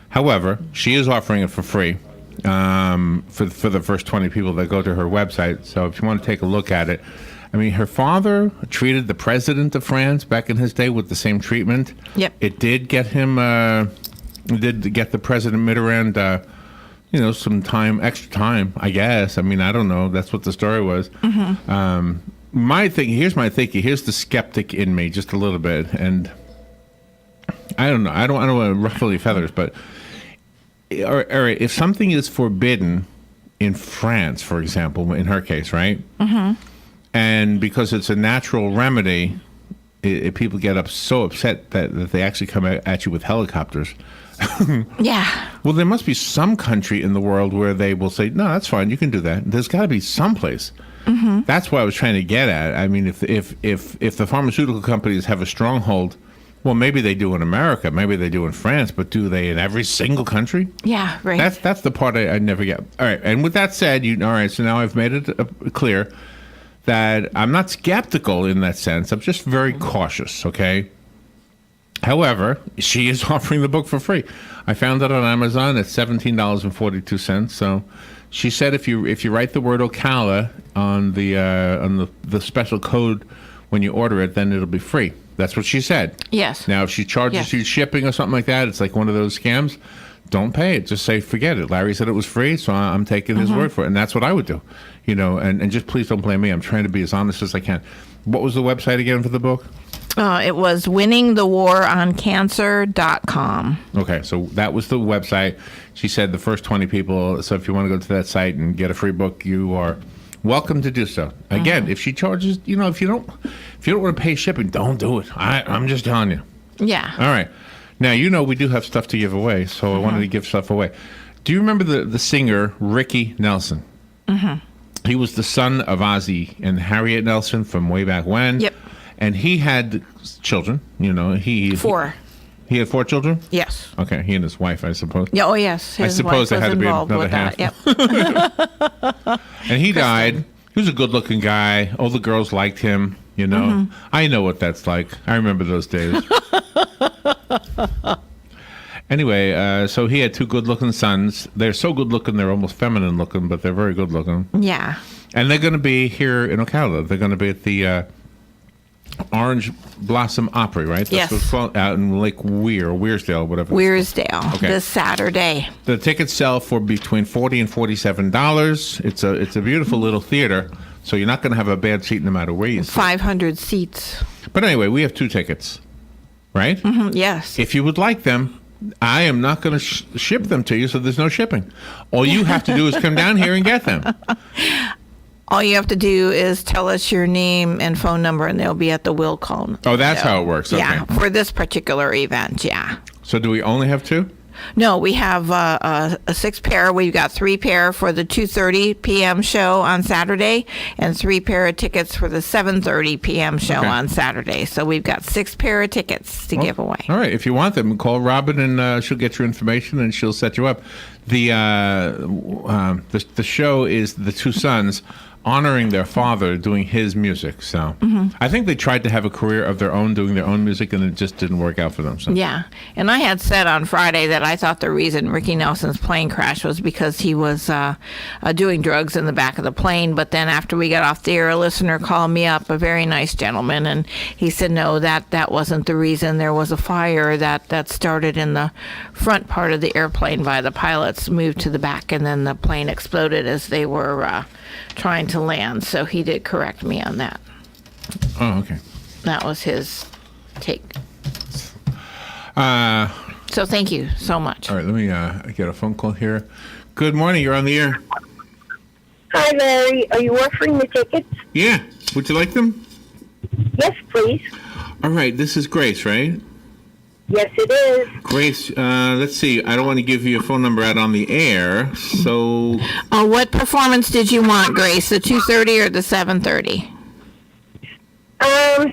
However, she is offering it for free. For the first 20 people that go to her website. So if you want to take a look at it, I mean, her father treated the president of France back in his day with the same treatment. Yep. It did get him, get the President Mitterrand, some extra time, I guess. I mean, I don't know. That's what the story was. Mm-hmm. Here's my thinking. Here's the skeptic in me just a little bit. And I don't know. I don't want to ruffle any feathers, but all right, if something is forbidden in France, for example, in her case, right? Mm-hmm. And because it's a natural remedy, people get so upset that they actually come at you with helicopters. Yeah. Well, there must be some country in the world where they will say, no, that's fine, you can do that. There's got to be some place. Mm-hmm. That's what I was trying to get at. I mean, if the pharmaceutical companies have a stronghold, well, maybe they do in America, maybe they do in France, but do they in every single country? Yeah, right. That's the part I never get. All right, and with that said, all right, so now I've made it clear that I'm not skeptical in that sense. I'm just very cautious, okay? However, she is offering the book for free. I found it on Amazon at $17.42. So she said if you write the word Ocala on the special code when you order it, then it'll be free. That's what she said. Yes. Now, if she charges you shipping or something like that, it's like one of those scams. Don't pay it. Just say, forget it. Larry said it was free, so I'm taking his word for it. And that's what I would do. And just please don't blame me. I'm trying to be as honest as I can. What was the website again for the book? It was winningthewaroncancer.com. Okay, so that was the website. She said the first 20 people. So if you want to go to that site and get a free book, you are welcome to do so. Again, if she charges, if you don't want to pay shipping, don't do it. I'm just telling you. Yeah. All right. Now, we do have stuff to give away, so I wanted to give stuff away. Do you remember the singer Ricky Nelson? Mm-hmm. He was the son of Ozzie and Harriet Nelson from way back when. Yep. And he had children, Four. He had 4 children? Yes. Okay, he and his wife, I suppose. Yeah, oh, yes. I suppose there had to be another half. Yep. And he died. He was a good-looking guy. All the girls liked him, Mm-hmm. I know what that's like. I remember those days. Anyway, so he had 2 good-looking sons. They're so good-looking, they're almost feminine-looking, but they're very good-looking. Yeah. And they're going to be here in Ocala. They're going to be at the Orange Blossom Opry, right? Yes. That's what's out in Lake Weirsdale, whatever. Weirsdale, Okay. this Saturday. The tickets sell for between $40 and $47. It's a beautiful little theater, so you're not going to have a bad seat no matter where you sit. 500 seats. But anyway, we have 2 tickets, right? Mm-hmm. Yes. If you would like them, I am not going to ship them to you, so there's no shipping. All you have to do is come down here and get them. All you have to do is tell us your name and phone number, and they'll be at the will call. Oh, that's how it works. Okay. Yeah, for this particular event, yeah. So do we only have 2? No, we have a 6 pair. We've got 3 pair for the 2:30 p.m. show on Saturday, and 3 pair of tickets for the 7:30 p.m. show on Saturday. So we've got 6 pair of tickets to give away. All right. If you want them, call Robin, and she'll get your information, and she'll set you up. The show is the 2 sons honoring their father doing his music. So I think they tried to have a career of their own doing their own music, and it just didn't work out for them. So. Yeah. And I had said on Friday that I thought the reason Ricky Nelson's plane crashed was because he was doing drugs in the back of the plane. But then after we got off the air, a listener called me up, a very nice gentleman, and he said, no, that wasn't the reason. There was a fire that started in the front part of the airplane by the pilots, moved to the back, and then the plane exploded as they were trying to land. So he did correct me on that. Oh, okay. That was his take. So thank you so much. All right, let me get a phone call here. Good morning. You're on the air. Hi, Larry. Are you offering the tickets? Yeah. Would you like them? Yes, please. All right. This is Grace, right? Yes, it is. Grace, let's see. I don't want to give you a phone number out on the air, so... What performance did you want, Grace? The 2:30 or the 7:30? The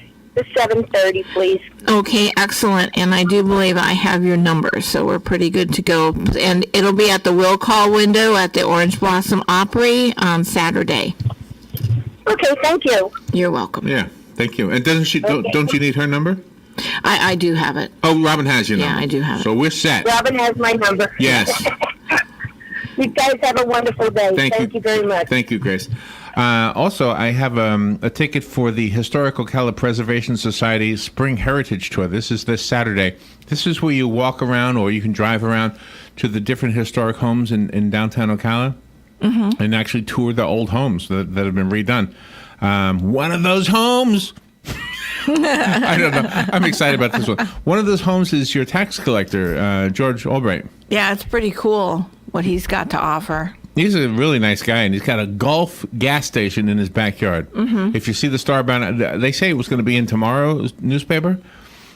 7:30, please. Okay, excellent. And I do believe I have your number, so we're pretty good to go. And it'll be at the will call window at the Orange Blossom Opry on Saturday. Okay, thank you. You're welcome. Yeah, thank you. And doesn't she? Don't you need her number? I do have it. Oh, Robin has your number. Yeah, I do have it. So we're set. Robin has my number. Yes. You guys have a wonderful day. Thank you very much. Thank you, Grace. Also, I have a ticket for the Historical Ocala Preservation Society Spring Heritage Tour. This is this Saturday. This is where you walk around, or you can drive around to the different historic homes in downtown Ocala and actually tour the old homes that have been redone. One of those homes... I don't know. I'm excited about this one. One of those homes is your tax collector, George Albright. Yeah, it's pretty cool what he's got to offer. He's a really nice guy, and he's got a Gulf gas station in his backyard. Mm-hmm. If you see the Starbound, they say it was going to be in tomorrow's newspaper,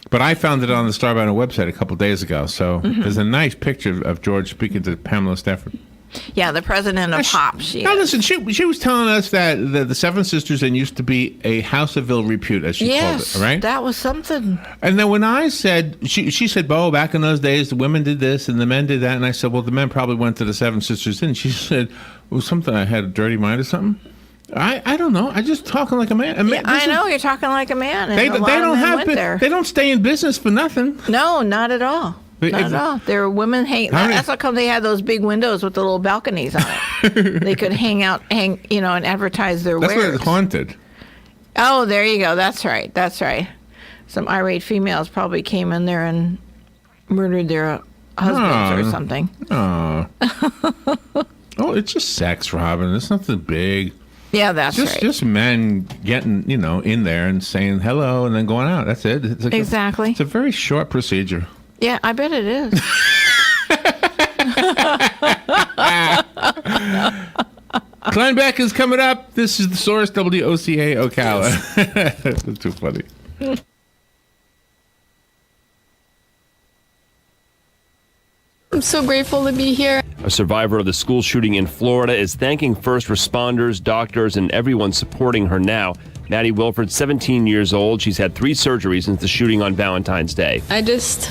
but I found it on the Starbound website a couple days ago. So there's a nice picture of George speaking to Pamela Stafford. Yeah, the president of Pop. Listen, she was telling us that the Seven Sisters Inn used to be a house of ill repute, as she called it, right? That was something. And then when I said, she said, "Bo, back in those days, the women did this and the men did that." And I said, "Well, the men probably went to the Seven Sisters Inn." She said, "Well, something, I had a dirty mind or something." I don't know. I just talking like a man. I know, you're talking like a man. And They don't stay in business for nothing. No, not at all. Not at all. There were women hanging. That's how come they had those big windows with the little balconies on it. They could hang, and advertise their wares. That's why it's haunted. Oh, there you go. That's right. Some irate females probably came in there and murdered their husbands or something. Oh, it's just sex, Robin. It's nothing big. Yeah, that's right. Just men getting, in there and saying hello and then going out. That's it. It's exactly. It's a very short procedure. Yeah, I bet it is. Glenn Beck is coming up. This is the Source, WOCA Ocala. That's too funny. I'm so grateful to be here. A survivor of the school shooting in Florida is thanking first responders, doctors, and everyone supporting her now. Maddie Wilford's 17 years old. She's had 3 surgeries since the shooting on Valentine's Day. I just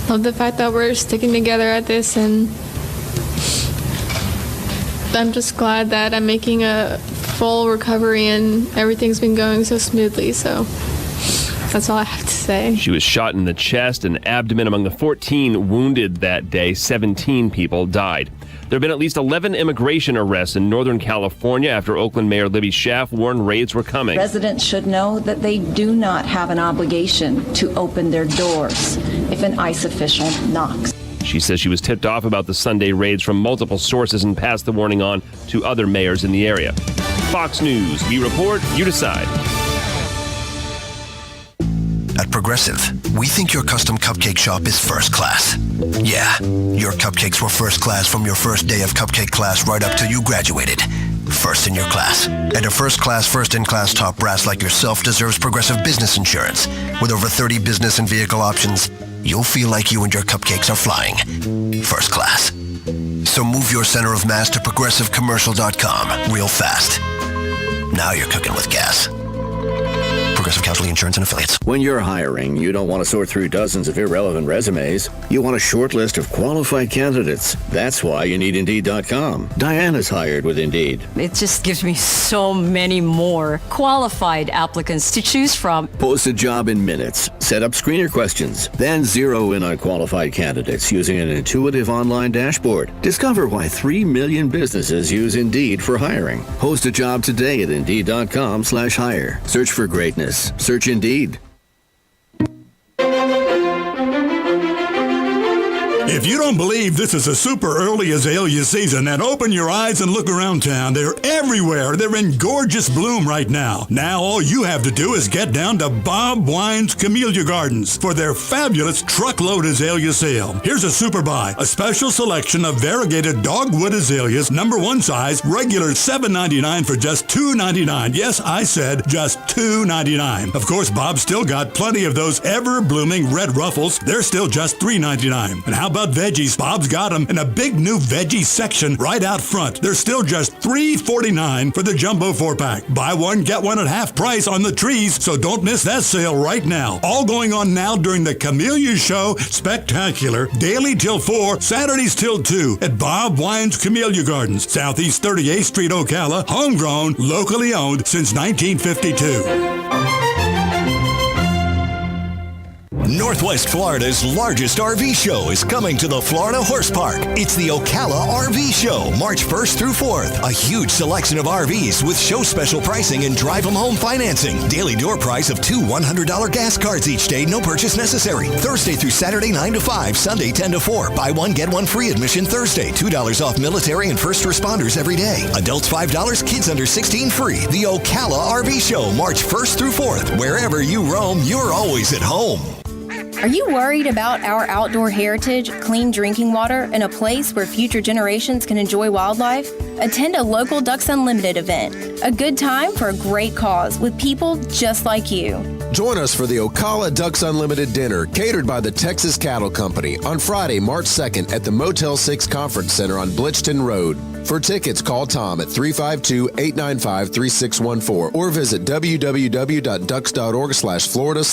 love the fact that we're sticking together at this, and I'm just glad that I'm making a full recovery and everything's been going so smoothly, so that's all I have to say. She was shot in the chest and abdomen. Among the 14 wounded that day, 17 people died. There have been at least 11 immigration arrests in Northern California after Oakland Mayor Libby Schaaf warned raids were coming. Residents should know that they do not have an obligation to open their doors if an ICE official knocks. She says she was tipped off about the Sunday raids from multiple sources and passed the warning on to other mayors in the area. Fox News, we report, you decide. At Progressive, we think your custom cupcake shop is first class. Yeah, your cupcakes were first class from your first day of cupcake class right up till you graduated. First in your class. And a first-in-class top brass like yourself deserves Progressive Business Insurance. With over 30 business and vehicle options, you'll feel like you and your cupcakes are flying. First class. So move your center of mass to progressivecommercial.com real fast. Now you're cooking with gas. Progressive Casualty Insurance and Affiliates. When you're hiring, you don't want to sort through dozens of irrelevant resumes. You want a short list of qualified candidates. That's why you need Indeed.com. Diana's hired with Indeed. It just gives me so many more qualified applicants to choose from. Post a job in minutes. Set up screener questions. Then zero in on qualified candidates using an intuitive online dashboard. Discover why 3 million businesses use Indeed for hiring. Post a job today at Indeed.com/hire. Search for greatness. Search Indeed. If you don't believe this is a super early azalea season, then open your eyes and look around town. They're everywhere. They're in gorgeous bloom right now. Now all you have to do is get down to Bob Wine's Camellia Gardens for their fabulous truckload azalea sale. Here's a super buy, a special selection of variegated dogwood azaleas, number 1 size, regular $7.99 for just $2.99. Yes, I said just $2.99. Of course, Bob's still got plenty of those ever-blooming red ruffles. They're still just $3.99. And how about veggies? Bob's got them in a big new veggie section right out front. They're still just $3.49 for the jumbo 4-pack. Buy one, get one at half price on the trees, so don't miss that sale right now. All going on now during the Camellia Show Spectacular, daily till 4, Saturdays till 2 at Bob Wine's Camellia Gardens, Southeast 38th Street, Ocala. Homegrown, locally owned since 1952. Northwest Florida's largest RV show is coming to the Florida Horse Park. It's the Ocala Rv Show, March 1st through 4th. A huge selection of RVs with show special pricing and drive-them-home financing. Daily door price of 2 $100 gas cards each day, no purchase necessary. Thursday through Saturday, 9 to 5, Sunday, 10 to 4. Buy one, get one free admission Thursday. $2 off military and first responders every day. Adults $5, kids under 16 free. The Ocala Rv Show, March 1st through 4th. Wherever you roam, you're always at home. Are you worried about our outdoor heritage, clean drinking water, and a place where future generations can enjoy wildlife? Attend a local Ducks Unlimited event. A good time for a great cause with people just like you. Join us for the Ocala Ducks Unlimited dinner, catered by the Texas Cattle Company, on Friday, March 2nd at the Motel 6 Conference Center on Blitchton Road. For tickets, call Tom at 352-895-3614 or visit www.ducks.org/Florida.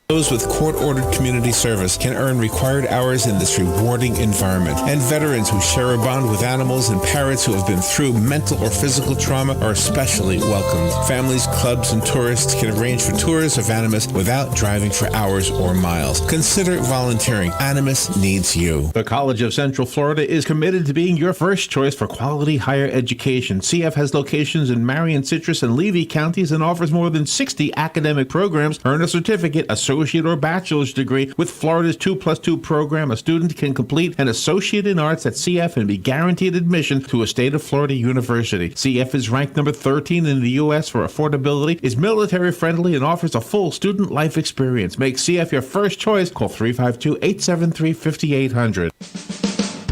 Those with court-ordered community service can earn required hours in this rewarding environment. And veterans who share a bond with animals and parrots who have been through mental or physical trauma are especially welcome. Families, clubs, and tourists can arrange for tours of Animus without driving for hours or miles. Consider volunteering. Animus needs you. The College of Central Florida is committed to being your first choice for quality higher education. CF has locations in Marion, Citrus, and Levy counties and offers more than 60 academic programs. Earn a certificate, associate or bachelor's degree with Florida's 2+2 program. A student can complete an associate in arts at CF and be guaranteed admission to a state of Florida university. CF is ranked number 13 in the U.S. for affordability, is military friendly, and offers a full student life experience. Make CF your first choice. Call 352-873-5800.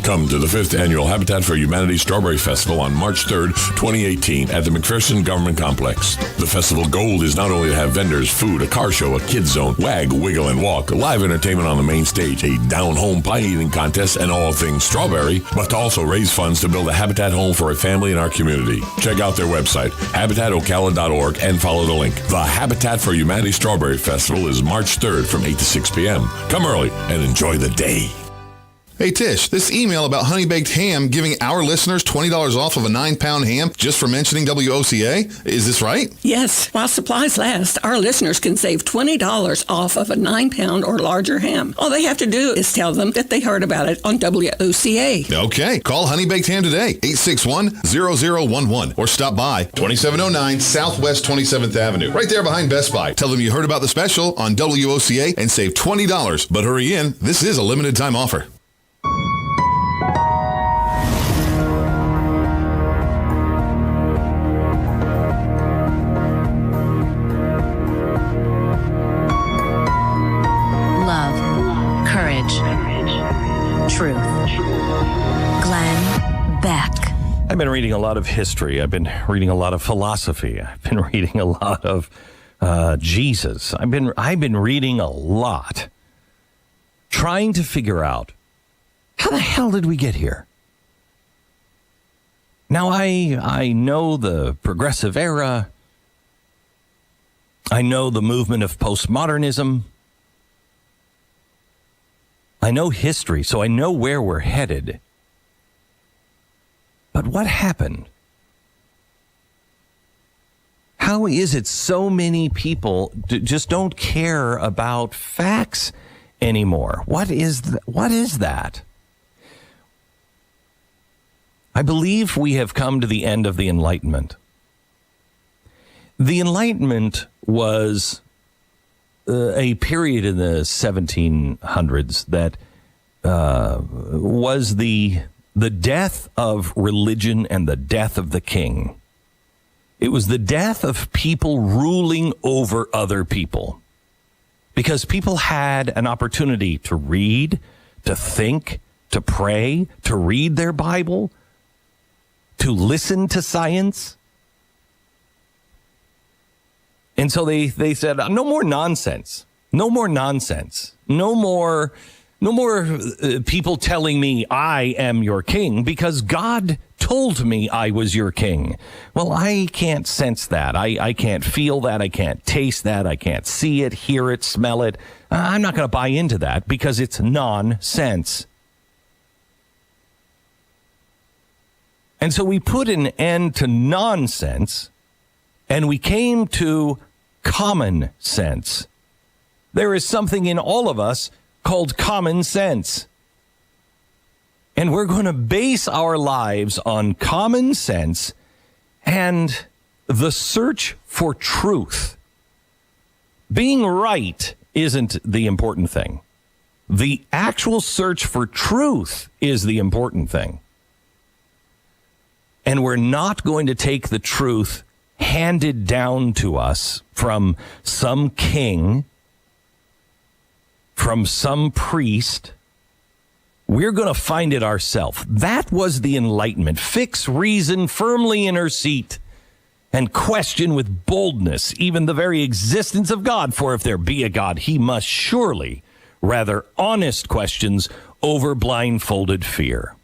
Come to the 5th Annual Habitat for Humanity Strawberry Festival on March 3rd, 2018 at the McPherson Government Complex. The festival goal is not only to have vendors, food, a car show, a kids zone, wag, wiggle, and walk, live entertainment on the main stage, a down-home pie eating contest, and all things strawberry, but to also raise funds to build a habitat home for a family in our community. Check out their website, habitatocala.org, and follow the link. The Habitat for Humanity Strawberry Festival is March 3rd from 8 to 6 p.m. Come early and enjoy the day. Hey, Tish, this email about Honey Baked Ham giving our listeners $20 off of a 9-pound ham just for mentioning WOCA. Is this right? Yes. While supplies last, our listeners can save $20 off of a 9-pound or larger ham. All they have to do is tell them that they heard about it on WOCA. Okay. Call Honey Baked Ham today, 861-0011, or stop by 2709 Southwest 27th Avenue, right there behind Best Buy. Tell them you heard about the special on WOCA and save $20. But hurry in. This is a limited time offer. Truth. Glenn Beck. I've been reading a lot of history. I've been reading a lot of philosophy. I've been reading a lot of Jesus. I've been reading a lot, trying to figure out how the hell did we get here. Now I know the progressive era. I know the movement of postmodernism. I know history, so I know where we're headed. But what happened? How is it so many people just don't care about facts anymore? What is that? I believe we have come to the end of the Enlightenment. The Enlightenment was a period in the 1700s that was the death of religion and the death of the king. It was the death of people ruling over other people, because people had an opportunity to read, to think, to pray, to read their Bible, to listen to science. And so they said, no more nonsense. No more nonsense. No more people telling me I am your king because God told me I was your king. Well, I can't sense that. I can't feel that. I can't taste that. I can't see it, hear it, smell it. I'm not going to buy into that because it's nonsense. And so we put an end to nonsense and we came to common sense. There is something in all of us called common sense. And we're going to base our lives on common sense and the search for truth. Being right isn't the important thing. The actual search for truth is the important thing. And we're not going to take the truth handed down to us from some king, from some priest. We're going to find it ourselves. That was the Enlightenment. Fix reason firmly in her seat and question with boldness even the very existence of God. For if there be a God, he must surely rather honest questions over blindfolded fear.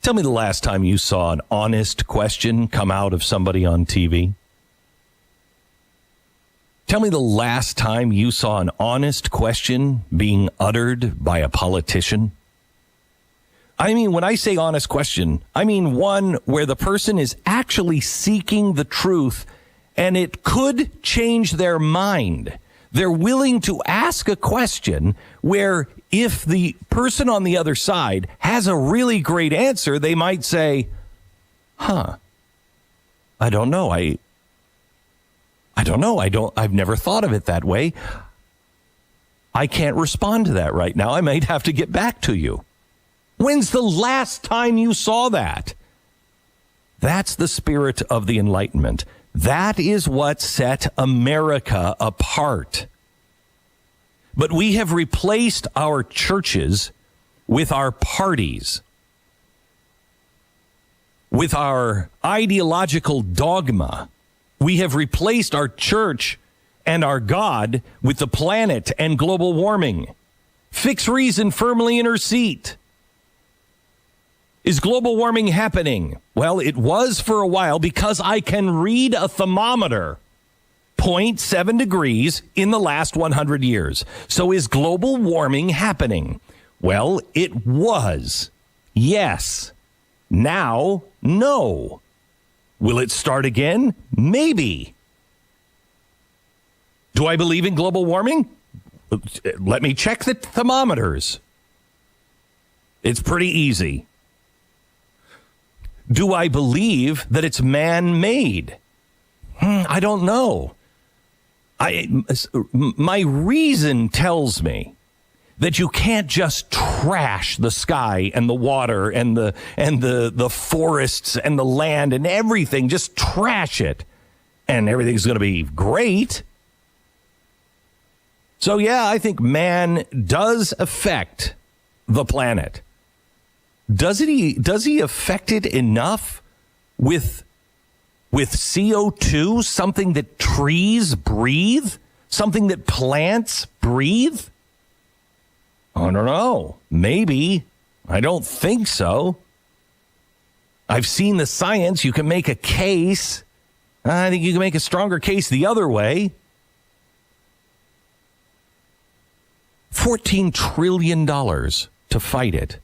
Tell me the last time you saw an honest question come out of somebody on TV. Tell me the last time you saw an honest question being uttered by a politician. I mean, when I say honest question, I mean one where the person is actually seeking the truth and it could change their mind. They're willing to ask a question where if the person on the other side has a really great answer, they might say, I don't know. I've never thought of it that way. I can't respond to that right now. I might have to get back to you. When's the last time you saw that? That's the spirit of the Enlightenment. That is what set America apart. But we have replaced our churches with our parties, with our ideological dogma. We have replaced our church and our God with the planet and global warming. Fix reason firmly in her seat. Is global warming happening? Well, it was for a while because I can read a thermometer. 0.7 degrees in the last 100 years. So is global warming happening? Well, it was. Yes. Now, no. Will it start again? Maybe. Do I believe in global warming? Let me check the thermometers. It's pretty easy. Do I believe that it's man-made? I don't know. My reason tells me that you can't just trash the sky and the water and the forests and the land and everything. Just trash it, and everything's going to be great. So yeah, I think man does affect the planet. Does he affect it enough with CO2, something that trees breathe, something that plants breathe? I don't know. Maybe. I don't think so. I've seen the science. You can make a case. I think you can make a stronger case the other way. $14 trillion to fight it.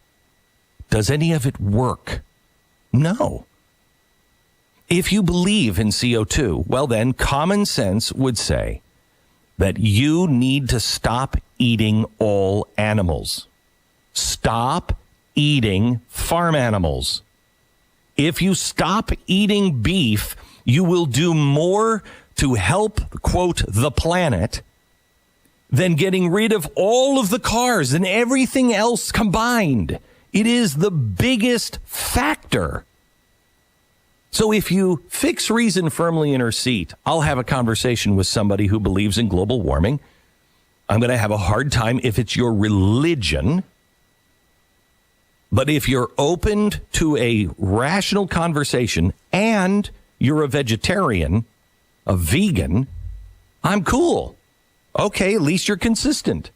Does any of it work? No. If you believe in CO2, well then, common sense would say that you need to stop eating all animals. Stop eating farm animals. If you stop eating beef, you will do more to help, quote, the planet than getting rid of all of the cars and everything else combined. It is the biggest factor. So if you fix reason firmly in her seat, I'll have a conversation with somebody who believes in global warming. I'm going to have a hard time if it's your religion. But if you're open to a rational conversation and you're a vegetarian, a vegan, I'm cool. Okay, at least you're consistent.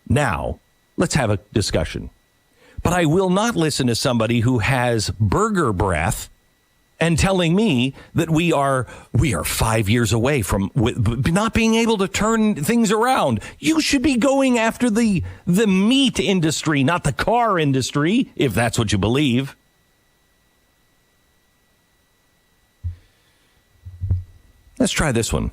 Now, let's have a discussion. But I will not listen to somebody who has burger breath and telling me that we are 5 years away from not being able to turn things around. You should be going after the meat industry, not the car industry, if that's what you believe. Let's try this one.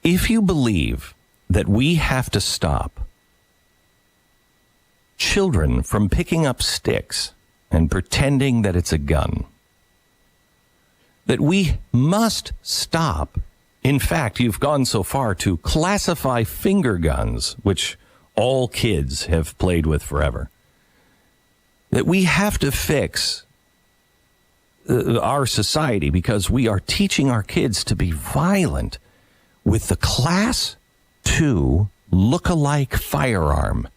If you believe that we have to stop children from picking up sticks and pretending that it's a gun, that we must stop. In fact, you've gone so far to classify finger guns, which all kids have played with forever, that we have to fix our society because we are teaching our kids to be violent with the Class 2 look-alike firearm.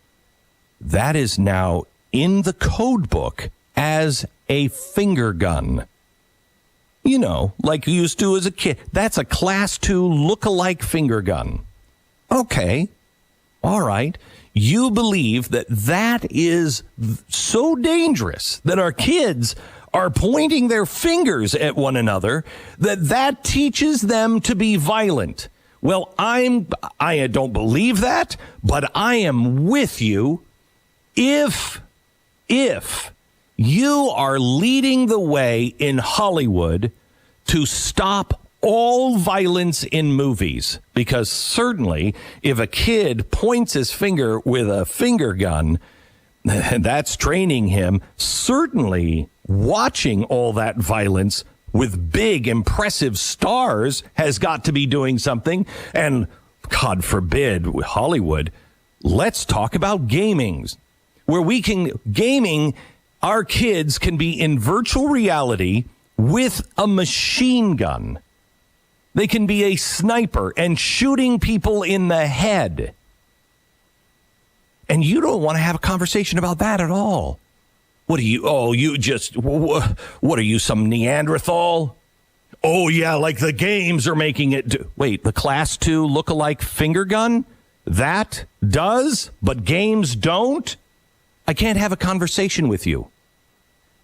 That is now in the code book as a finger gun. You know, like you used to as a kid. That's a Class 2 look-alike finger gun. Okay. All right. You believe that that is so dangerous that our kids are pointing their fingers at one another, that teaches them to be violent. Well, I don't believe that, but I am with you. If you are leading the way in Hollywood to stop all violence in movies, because certainly if a kid points his finger with a finger gun, that's training him. Certainly watching all that violence with big, impressive stars has got to be doing something. And God forbid, Hollywood, let's talk about gaming, where gaming, our kids can be in virtual reality with a machine gun. They can be a sniper and shooting people in the head. And you don't want to have a conversation about that at all. What are you? Oh, what are you, some Neanderthal? Oh, yeah, like the games are making it do. Wait, the Class 2 look-alike finger gun? That does, but games don't? I can't have a conversation with you.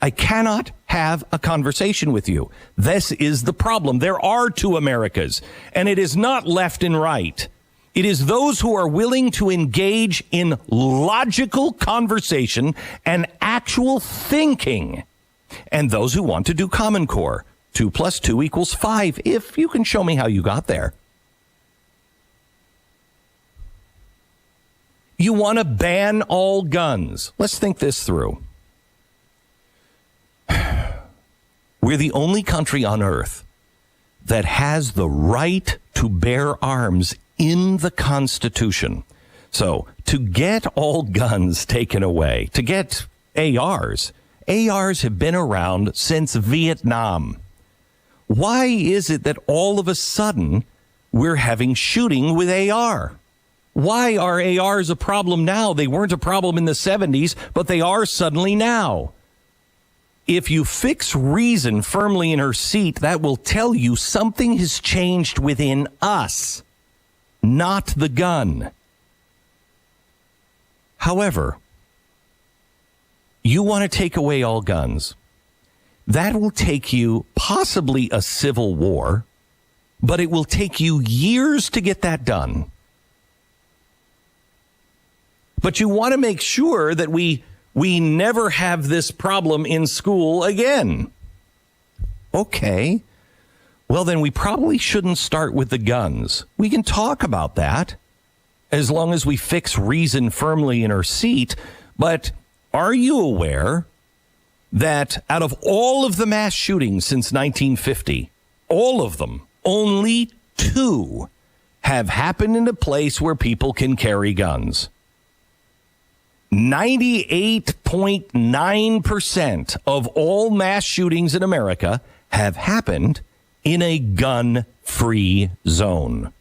I cannot have a conversation with you. This is the problem. There are two Americas, and it is not left and right. It is those who are willing to engage in logical conversation and actual thinking, and those who want to do Common Core. 2 + 2 = 5, if you can show me how you got there. You want to ban all guns. Let's think this through. We're the only country on earth that has the right to bear arms in the Constitution. So to get all guns taken away, to get ARs have been around since Vietnam. Why is it that all of a sudden we're having shooting with AR? Why are ARs a problem now? They weren't a problem in the 70s, but they are suddenly now. If you fix reason firmly in her seat, that will tell you something has changed within us, not the gun. However, you want to take away all guns. That will take you possibly a civil war, but it will take you years to get that done. But you want to make sure that we never have this problem in school again. Okay. Well, then we probably shouldn't start with the guns. We can talk about that as long as we fix reason firmly in her seat. But are you aware that out of all of the mass shootings since 1950, all of them, only 2 have happened in a place where people can carry guns? 98.9% of all mass shootings in America have happened in a gun-free zone.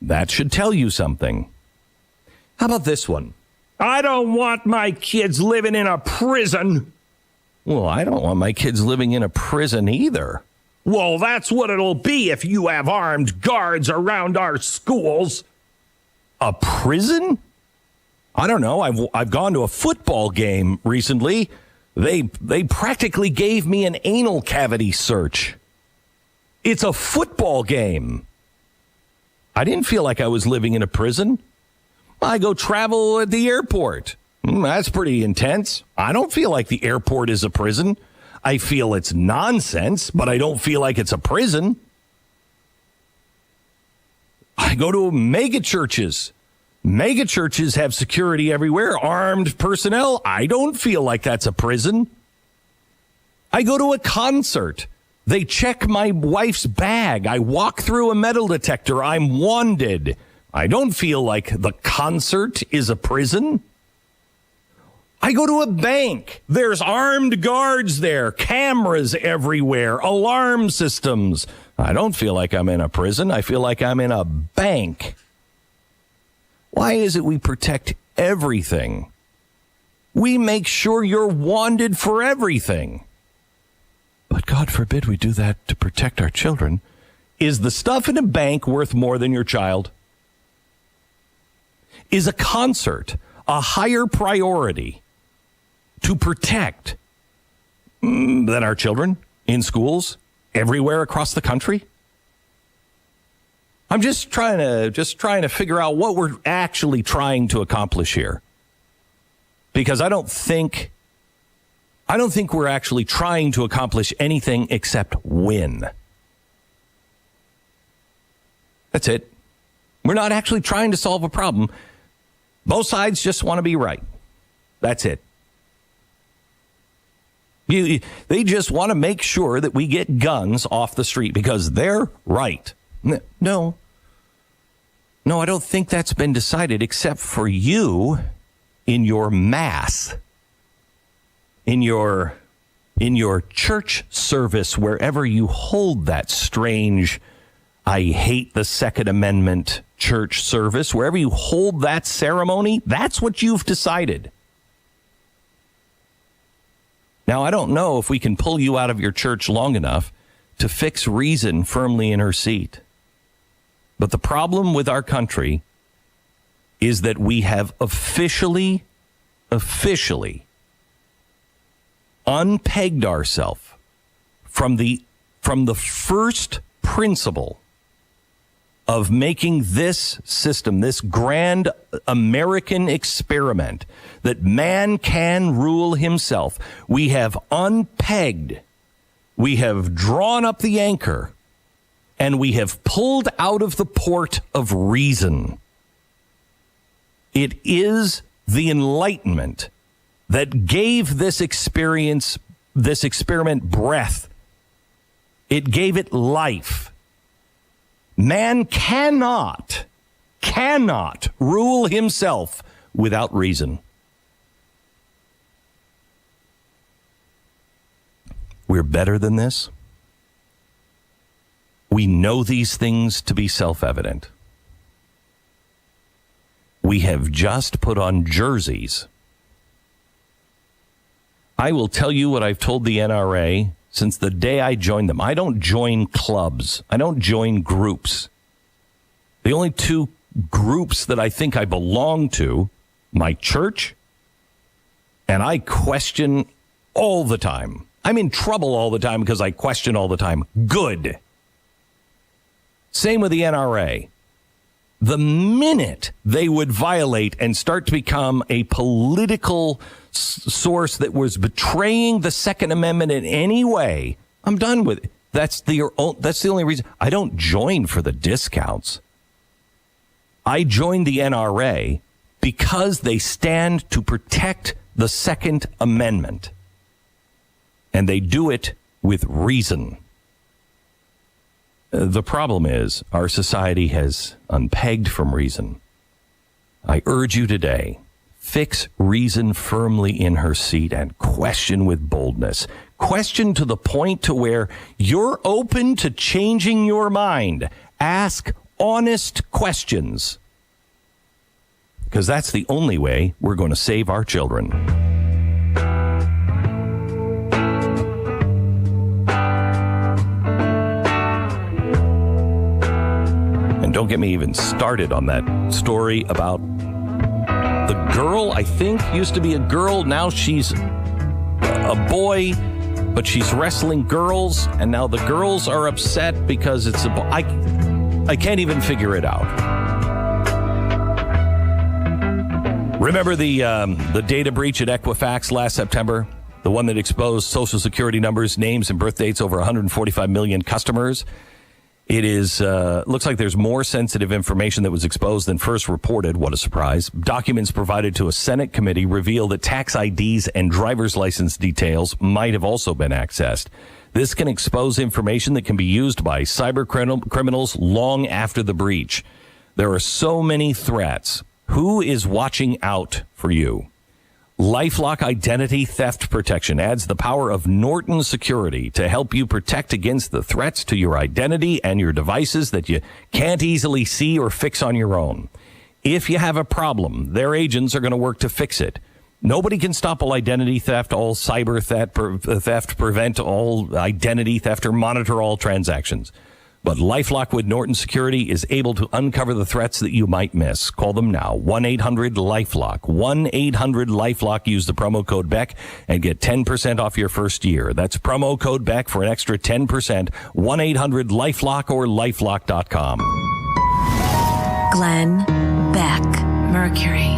That should tell you something. How about this one? I don't want my kids living in a prison. Well, I don't want my kids living in a prison either. Well, that's what it'll be if you have armed guards around our schools. A prison? I don't know. I've gone to a football game recently. They practically gave me an anal cavity search. It's a football game. I didn't feel like I was living in a prison. I go travel at the airport. That's pretty intense. I don't feel like the airport is a prison. I feel it's nonsense, but I don't feel like it's a prison. I go to mega churches. Mega churches have security everywhere, armed personnel. I don't feel like that's a prison. I go to a concert. They check my wife's bag. I walk through a metal detector. I'm wanted. I don't feel like the concert is a prison. I go to a bank. There's armed guards there, cameras everywhere, alarm systems. I don't feel like I'm in a prison. I feel like I'm in a bank. Why is it we protect everything? We make sure you're wanted for everything. But God forbid we do that to protect our children. Is the stuff in a bank worth more than your child? Is a concert a higher priority to protect than our children in schools everywhere across the country? I'm just trying to figure out what we're actually trying to accomplish here. Because I don't think we're actually trying to accomplish anything except win. That's it. We're not actually trying to solve a problem. Both sides just want to be right. That's it. They just want to make sure that we get guns off the street because they're right. No, I don't think that's been decided except for you in your mass. In your church service, wherever you hold that strange, I hate the Second Amendment church service, wherever you hold that ceremony, that's what you've decided. Now, I don't know if we can pull you out of your church long enough to fix reason firmly in her seat. But the problem with our country is that we have officially unpegged ourselves from the first principle of making this system, this grand American experiment that man can rule himself. We have unpegged, we have drawn up the anchor, and we have pulled out of the port of reason. It is the Enlightenment that gave this experiment breath. It gave it life. Man cannot rule himself without reason. We're better than this. We know these things to be self-evident. We have just put on jerseys. I will tell you what I've told the NRA since the day I joined them. I don't join clubs. I don't join groups. The only two groups that I think I belong to, my church, and I question all the time. I'm in trouble all the time because I question all the time. Good. Same with the NRA. The minute they would violate and start to become a political source that was betraying the Second Amendment in any way, I'm done with it. That's the only reason. I don't join for the discounts. I joined the NRA because they stand to protect the Second Amendment. And they do it with reason. The problem is our society has unpegged from reason. I urge you today, fix reason firmly in her seat and question with boldness. Question to the point to where you're open to changing your mind. Ask honest questions. Because that's the only way we're going to save our children. And don't get me even started on that story about the girl, I think, used to be a girl. Now she's a boy, but she's wrestling girls. And now the girls are upset because it's a boy. I can't even figure it out. Remember the data breach at Equifax last September? The one that exposed Social Security numbers, names, and birth dates over 145 million customers? It is looks like there's more sensitive information that was exposed than first reported. What a surprise. Documents provided to a Senate committee reveal that tax IDs and driver's license details might have also been accessed. This can expose information that can be used by cyber criminals long after the breach. There are so many threats. Who is watching out for you? Lifelock Identity Theft Protection adds the power of Norton Security to help you protect against the threats to your identity and your devices that you can't easily see or fix on your own. If you have a problem, their agents are going to work to fix it. Nobody can stop all identity theft, all cyber theft, prevent all identity theft, or monitor all transactions. But LifeLock with Norton Security is able to uncover the threats that you might miss. Call them now. 1-800-LifeLock. 1-800-LifeLock. Use the promo code Beck and get 10% off your first year. That's promo code Beck for an extra 10%. 1-800-LifeLock or lifelock.com. Glenn Beck, Mercury.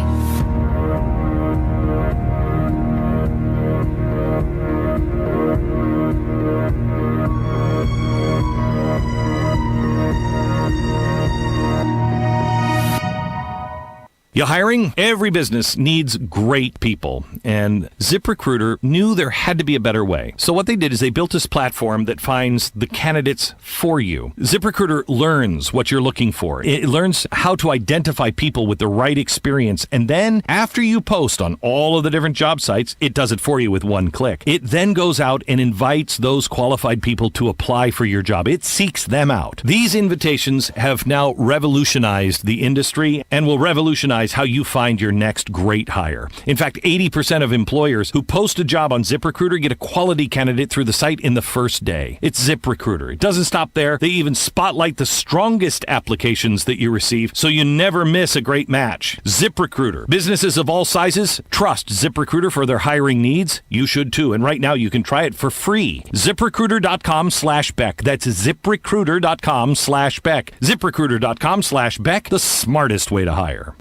You hiring? Every business needs great people, and ZipRecruiter knew there had to be a better way. So what they did is they built this platform that finds the candidates for you. ZipRecruiter learns what you're looking for. It learns how to identify people with the right experience, and then after you post on all of the different job sites, it does it for you with one click. It then goes out and invites those qualified people to apply for your job. It seeks them out. These invitations have now revolutionized the industry and will revolutionize how you find your next great hire. In fact, 80% of employers who post a job on ZipRecruiter get a quality candidate through the site in the first day. It's ZipRecruiter. It doesn't stop there. They even spotlight the strongest applications that you receive, so you never miss a great match. ZipRecruiter. Businesses of all sizes trust ZipRecruiter for their hiring needs. You should too. And right now you can try it for free. ZipRecruiter.com/Beck. That's ZipRecruiter.com/Beck. ZipRecruiter.com/Beck. The smartest way to hire.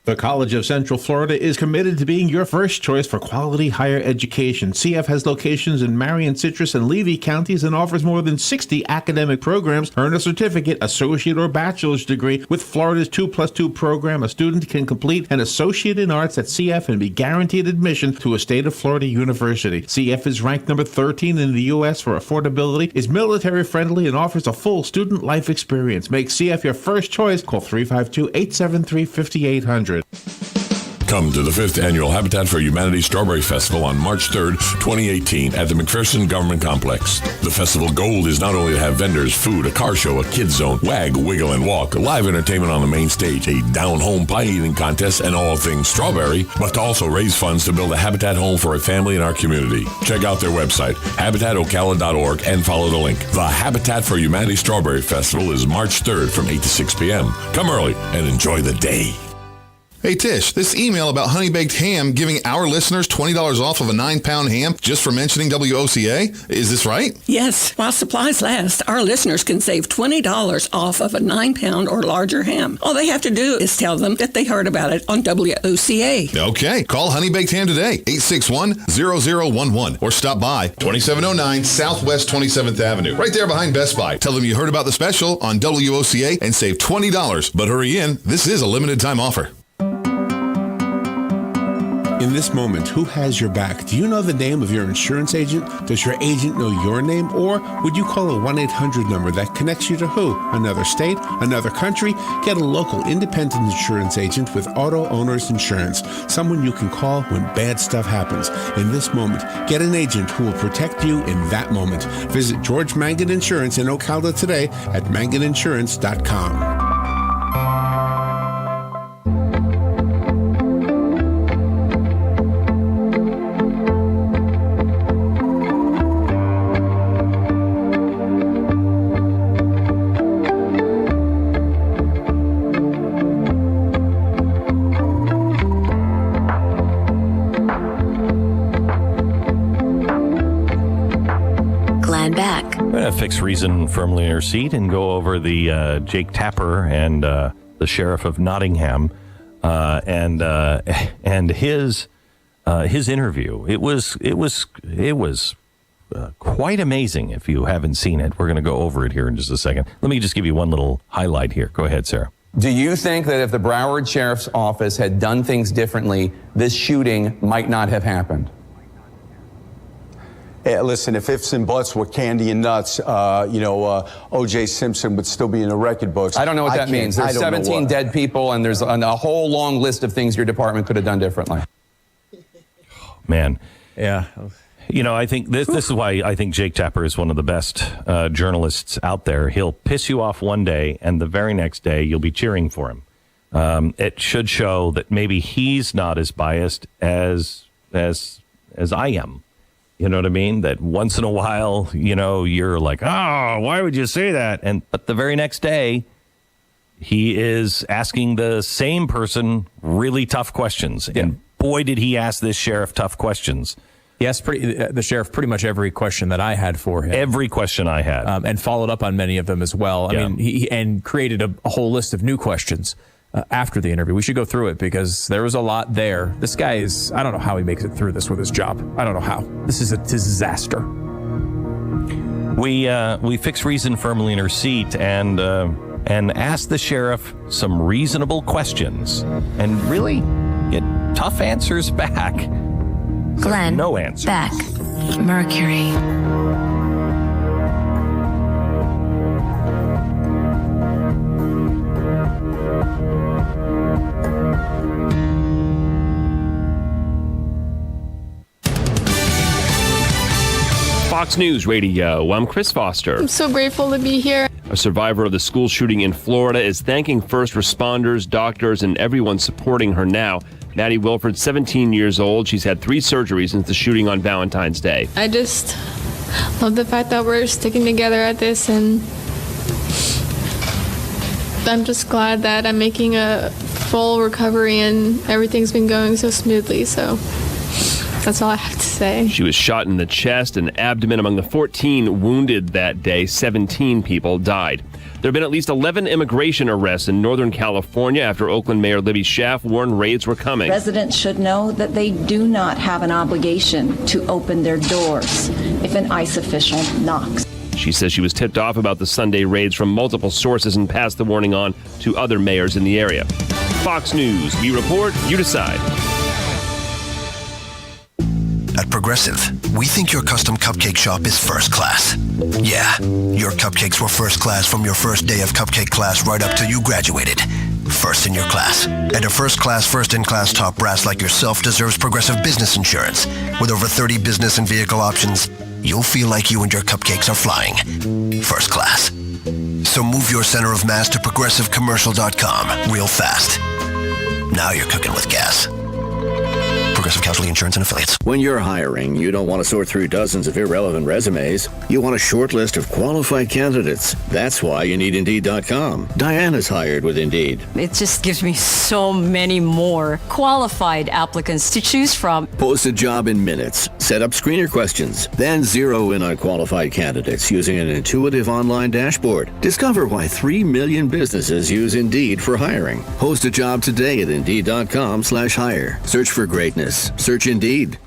The College of Central Florida is committed to being your first choice for quality higher education. CF has locations in Marion, Citrus, and Levy counties and offers more than 60 academic programs. Earn a certificate, associate, or bachelor's degree with Florida's 2+2 program. A student can complete an associate in arts at CF and be guaranteed admission to a state of Florida university. CF is ranked number 13 in the U.S. for affordability, is military friendly, and offers a full student life experience. Make CF your first choice. Call 352-873-5800. Come to the 5th Annual Habitat for Humanity Strawberry Festival on March 3rd, 2018 at the McPherson Government Complex. The festival goal is not only to have vendors, food, a car show, a kids zone, wag, wiggle, and walk, live entertainment on the main stage, a down-home pie-eating contest, and all things strawberry, but to also raise funds to build a habitat home for a family in our community. Check out their website, habitatocala.org, and follow the link. The Habitat for Humanity Strawberry Festival is March 3rd from 8 to 6 p.m. Come early and enjoy the day. Hey, Tish, this email about Honey Baked Ham giving our listeners $20 off of a 9-pound ham just for mentioning WOCA. Is this right? Yes. While supplies last, our listeners can save $20 off of a 9-pound or larger ham. All they have to do is tell them that they heard about it on WOCA. Okay. Call Honey Baked Ham today, 861-0011, or stop by 2709 Southwest 27th Avenue, right there behind Best Buy. Tell them you heard about the special on WOCA and save $20. But hurry in. This is a limited time offer. In this moment, who has your back? Do you know the name of your insurance agent? Does your agent know your name? Or would you call a 1-800 number that connects you to who? Another state? Another country? Get a local independent insurance agent with Auto Owners Insurance. Someone you can call when bad stuff happens. In this moment, get an agent who will protect you in that moment. Visit George Mangan Insurance in Ocala today at manganinsurance.com. Fixed Reason firmly in her seat and go over the Jake Tapper and the sheriff of Nottingham and his interview. It was quite amazing. If you haven't seen it, we're going to go over it here in just a second. Let me just give you one little highlight here. Go ahead, Sarah. Do you think that if the Broward Sheriff's Office had done things differently, this shooting might not have happened? Listen, if ifs and buts were candy and nuts, O.J. Simpson would still be in the record books. I don't know what that means. There's 17 dead people, and there's a whole long list of things your department could have done differently. Man. Yeah. I think this is why I think Jake Tapper is one of the best journalists out there. He'll piss you off one day, and the very next day you'll be cheering for him. It should show that maybe he's not as biased as I am. You know what I mean? That once in a while, you're like, oh, why would you say that? But the very next day, he is asking the same person really tough questions. Yeah. And boy, did he ask this sheriff tough questions. He asked the sheriff pretty much every question that I had for him. Every question I had. And followed up on many of them as well. I mean, he created a whole list of new questions after the interview. We should go through it because there was a lot there. This guy I don't know how he makes it through this with his job. I don't know how. This is a disaster. We fix reason firmly in her seat and ask the sheriff some reasonable questions and really get tough answers back. Glenn. No answer. Beck. Mercury. Fox News Radio. I'm Chris Foster. I'm so grateful to be here. A survivor of the school shooting in Florida is thanking first responders, doctors, and everyone supporting her now. Maddie Wilford's 17 years old. She's had 3 surgeries since the shooting on Valentine's Day. I just love the fact that we're sticking together at this, and I'm just glad that I'm making a full recovery and everything's been going so smoothly, so that's all I have to say. She was shot in the chest and abdomen. Among the 14 wounded that day, 17 people died. There have been at least 11 immigration arrests in Northern California after Oakland Mayor Libby Schaaf warned raids were coming. Residents should know that they do not have an obligation to open their doors if an ICE official knocks. She says she was tipped off about the Sunday raids from multiple sources and passed the warning on to other mayors in the area. Fox News, we report, you decide. At Progressive, we think your custom cupcake shop is first class. Yeah, your cupcakes were first class from your first day of cupcake class right up till you graduated. First in your class. And a first-class, first-in-class top brass like yourself deserves Progressive business insurance. With over 30 business and vehicle options, you'll feel like you and your cupcakes are flying. First class. So move your center of mass to progressivecommercial.com real fast. Now you're cooking with gas. Progressive Casualty Insurance and Affiliates. When you're hiring, you don't want to sort through dozens of irrelevant resumes. You want a short list of qualified candidates. That's why you need Indeed.com. Diana's hired with Indeed. It just gives me so many more qualified applicants to choose from. Post a job in minutes. Set up screener questions. Then zero in on qualified candidates using an intuitive online dashboard. Discover why 3 million businesses use Indeed for hiring. Post a job today at Indeed.com/hire. Search for greatness. Search Indeed.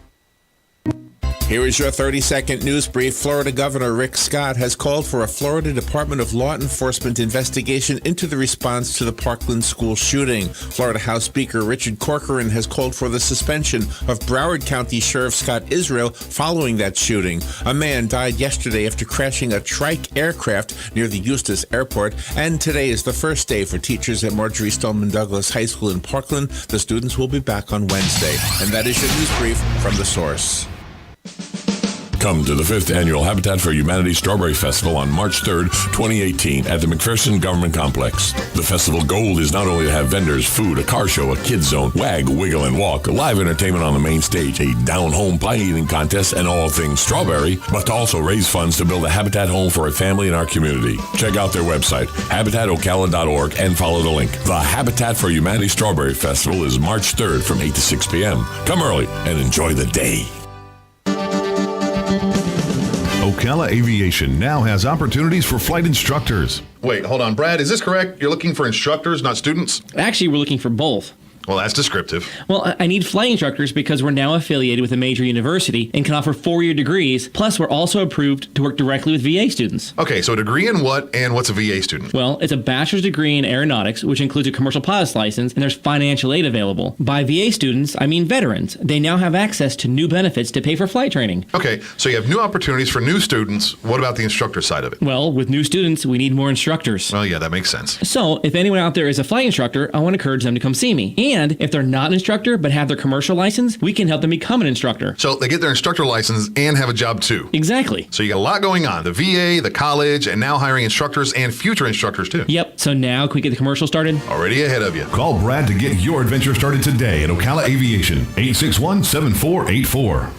Here is your 30-second news brief. Florida Governor Rick Scott has called for a Florida Department of Law Enforcement investigation into the response to the Parkland school shooting. Florida House Speaker Richard Corcoran has called for the suspension of Broward County Sheriff Scott Israel following that shooting. A man died yesterday after crashing a trike aircraft near the Eustis Airport, and today is the first day for teachers at Marjorie Stoneman Douglas High School in Parkland. The students will be back on Wednesday. And that is your news brief from The Source. Come to the 5th Annual Habitat for Humanity Strawberry Festival on March 3rd, 2018 at the McPherson Government Complex. The festival goal is not only to have vendors, food, a car show, a kids zone, wag, wiggle, and walk, live entertainment on the main stage, a down-home pie eating contest, and all things strawberry, but to also raise funds to build a habitat home for a family in our community. Check out their website, habitatocala.org, and follow the link. The Habitat for Humanity Strawberry Festival is March 3rd from 8 to 6 p.m. Come early and enjoy the day. Ocala Aviation now has opportunities for flight instructors. Wait, hold on. Brad, is this correct? You're looking for instructors, not students? Actually, we're looking for both. Well, that's descriptive. Well, I need flight instructors because we're now affiliated with a major university and can offer 4-year degrees. Plus, we're also approved to work directly with VA students. Okay, so a degree in what, and what's a VA student? Well, it's a bachelor's degree in aeronautics, which includes a commercial pilot's license, and there's financial aid available. By VA students, I mean veterans. They now have access to new benefits to pay for flight training. Okay, so you have new opportunities for new students. What about the instructor side of it? Well, with new students, we need more instructors. Well, yeah, that makes sense. So, if anyone out there is a flight instructor, I want to encourage them to come see me. And if they're not an instructor but have their commercial license, we can help them become an instructor. So they get their instructor license and have a job too. Exactly. So you got a lot going on. The VA, the college, and now hiring instructors and future instructors too. Yep. So now can we get the commercial started? Already ahead of you. Call Brad to get your adventure started today at Ocala Aviation, 861-7484.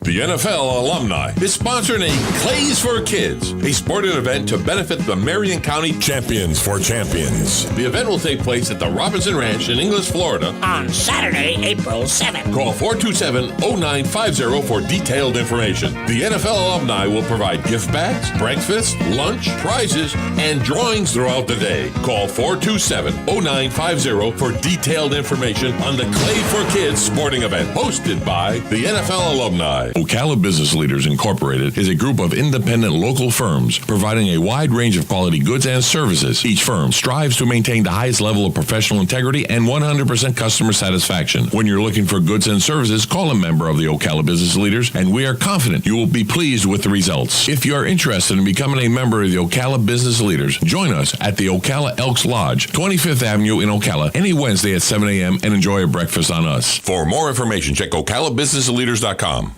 The NFL alumni is sponsoring a Clays for Kids, a sporting event to benefit the Marion County Champions for Champions. The event will take place at the Robinson Ranch in Inglis, Florida on Saturday, April 7th. Call 427-0950 for detailed information. The NFL alumni will provide gift bags, breakfast, lunch, prizes, and drawings throughout the day. Call 427-0950 for detailed information on the Clay for Kids sporting event hosted by the NFL alumni. Ocala Business Leaders Incorporated is a group of independent local firms providing a wide range of quality goods and services. Each firm strives to maintain the highest level of professional integrity and 100% customer satisfaction. When you're looking for goods and services, call a member of the Ocala Business Leaders, and we are confident you will be pleased with the results. If you are interested in becoming a member of the Ocala Business Leaders, join us at the Ocala Elks Lodge, 25th Avenue in Ocala, any Wednesday at 7 a.m. and enjoy a breakfast on us. For more information, check OcalaBusinessLeaders.com.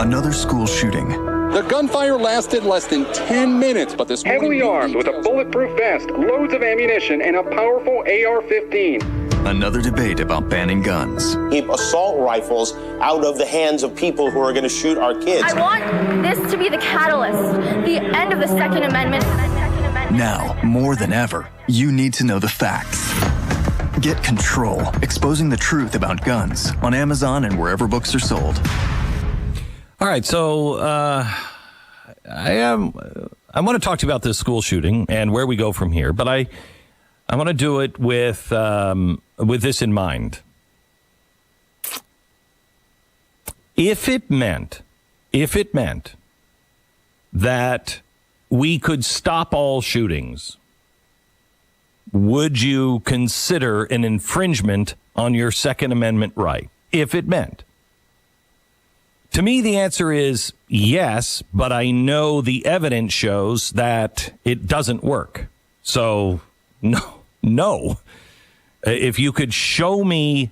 Another school shooting. The gunfire lasted less than 10 minutes, but this heavily armed with a bulletproof vest, loads of ammunition, and a powerful AR-15. Another debate about banning guns. Keep assault rifles out of the hands of people who are going to shoot our kids. I want this to be the catalyst, the end of the Second Amendment. Now, more than ever, you need to know the facts. Get Control, exposing the truth about guns on Amazon and wherever books are sold. All right, so I want to talk to you about this school shooting and where we go from here, but I want to do it with this in mind. If it meant that we could stop all shootings, would you consider an infringement on your Second Amendment right? If it meant. To me, the answer is yes, but I know the evidence shows that it doesn't work. So, no. If you could show me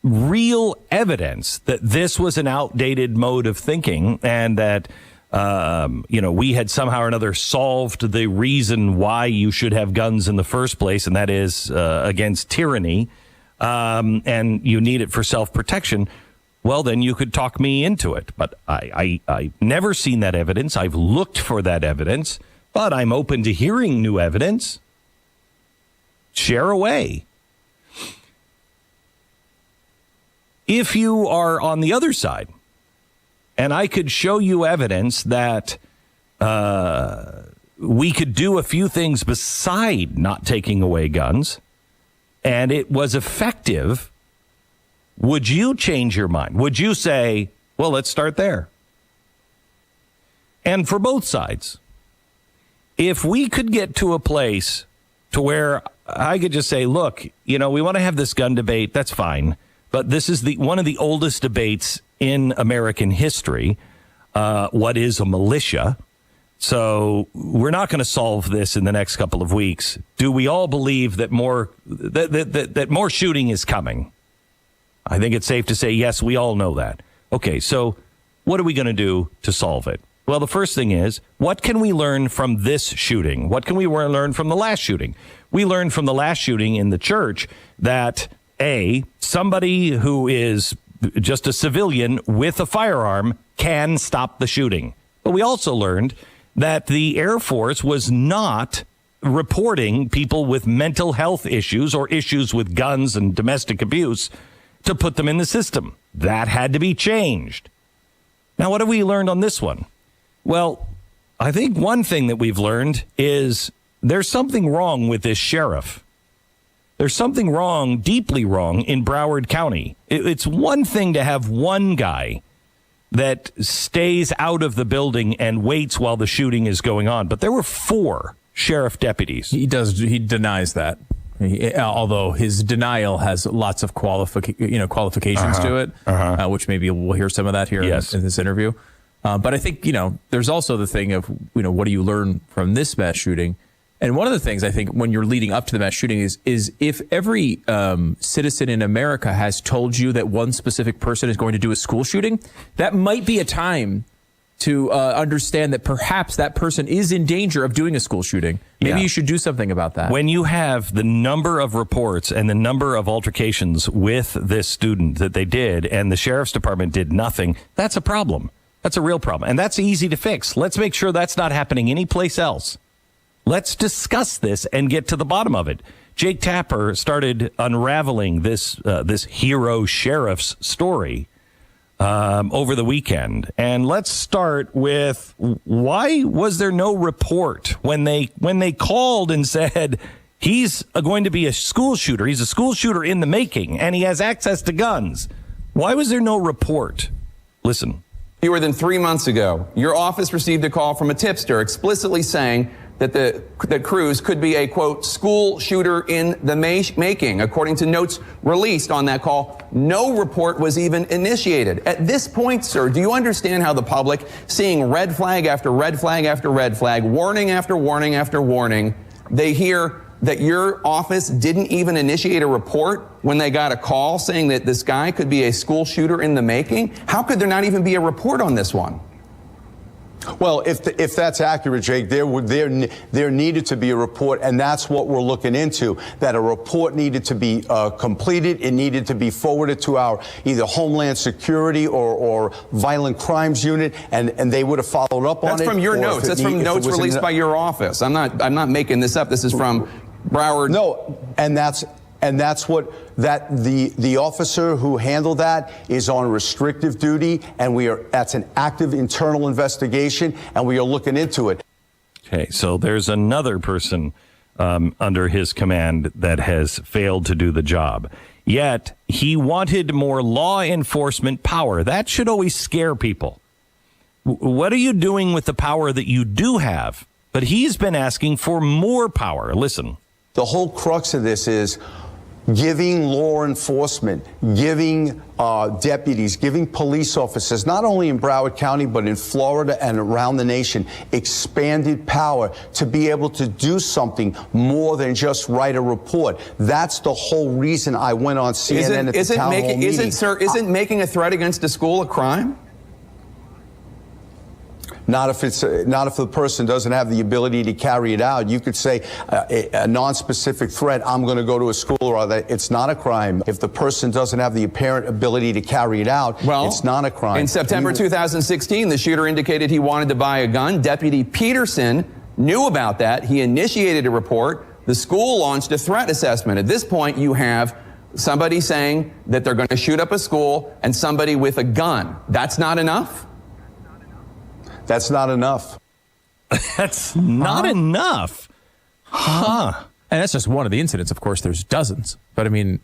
real evidence that this was an outdated mode of thinking and that, we had somehow or another solved the reason why you should have guns in the first place, and that is against tyranny, and you need it for self-protection, well, then you could talk me into it. But I've never seen that evidence. I've looked for that evidence, but I'm open to hearing new evidence. Share away. If you are on the other side, and I could show you evidence that we could do a few things beside not taking away guns, and it was effective, would you change your mind? Would you say, well, let's start there? And for both sides, if we could get to a place to where I could just say, look, we want to have this gun debate, that's fine, but this is one of the oldest debates in American history. What is a militia? So we're not going to solve this in the next couple of weeks. Do we all believe that more shooting is coming? I think it's safe to say, yes, we all know that. Okay, so what are we going to do to solve it? Well, the first thing is, what can we learn from this shooting? What can we learn from the last shooting? We learned from the last shooting in the church that, somebody who is just a civilian with a firearm can stop the shooting. But we also learned that the Air Force was not reporting people with mental health issues or issues with guns and domestic abuse to put them in the system. That had to be changed. Now, what have we learned on this one? Well, I think one thing that we've learned is there's something wrong with this sheriff. There's something wrong, deeply wrong, in Broward County. It's one thing to have one guy that stays out of the building and waits while the shooting is going on, but there were 4 sheriff deputies. He denies that. Although his denial has lots of qualifications to it, which maybe we'll hear some of that here in this interview. But I think, there's also the thing of, what do you learn from this mass shooting? And one of the things I think when you're leading up to the mass shooting is if every citizen in America has told you that one specific person is going to do a school shooting, that might be a time to understand that perhaps that person is in danger of doing a school shooting. Maybe you should do something about that. When you have the number of reports and the number of altercations with this student that they did, and the sheriff's department did nothing, that's a problem. That's a real problem. And that's easy to fix. Let's make sure that's not happening anyplace else. Let's discuss this and get to the bottom of it. Jake Tapper started unraveling this hero sheriff's story over the weekend. And let's start with, why was there no report when they called and said he's going to be a school shooter? He's a school shooter in the making, and he has access to guns. Why was there no report? Listen. Fewer than 3 months ago, your office received a call from a tipster explicitly saying that Cruz could be a, quote, school shooter in the making. According to notes released on that call, no report was even initiated. At this point, sir, do you understand how the public, seeing red flag after red flag after red flag, warning after warning after warning, they hear that your office didn't even initiate a report when they got a call saying that this guy could be a school shooter in the making? How could there not even be a report on this one? Well, if that's accurate, Jake, there needed to be a report, and that's what we're looking into, that a report needed to be completed. It needed to be forwarded to our either Homeland Security or Violent Crimes Unit, and they would have followed up on it. That's from your notes. That's from notes released by your office. I'm not making this up. This is from Broward. No, and that's what the officer who handled that is on restrictive duty, and that's an active internal investigation, and we are looking into it. Okay, so there's another person under his command that has failed to do the job. Yet he wanted more law enforcement power. That should always scare people. What are you doing with the power that you do have? But he's been asking for more power. Listen. The whole crux of this is giving law enforcement, giving deputies, giving police officers, not only in Broward County, but in Florida and around the nation, expanded power to be able to do something more than just write a report. That's the whole reason I went on CNN at the town hall meeting. Isn't making a threat against a school a crime? Not if the person doesn't have the ability to carry it out. You could say a non-specific threat, I'm going to go to a school, or that it's not a crime. If the person doesn't have the apparent ability to carry it out, it's not a crime. In September 2016, the shooter indicated he wanted to buy a gun. Deputy Peterson knew about that. He initiated a report. The school launched a threat assessment. At this point, you have somebody saying that they're going to shoot up a school and somebody with a gun. That's not enough? That's not enough. That's not enough. Huh. And that's just one of the incidents. Of course, there's dozens. But I mean,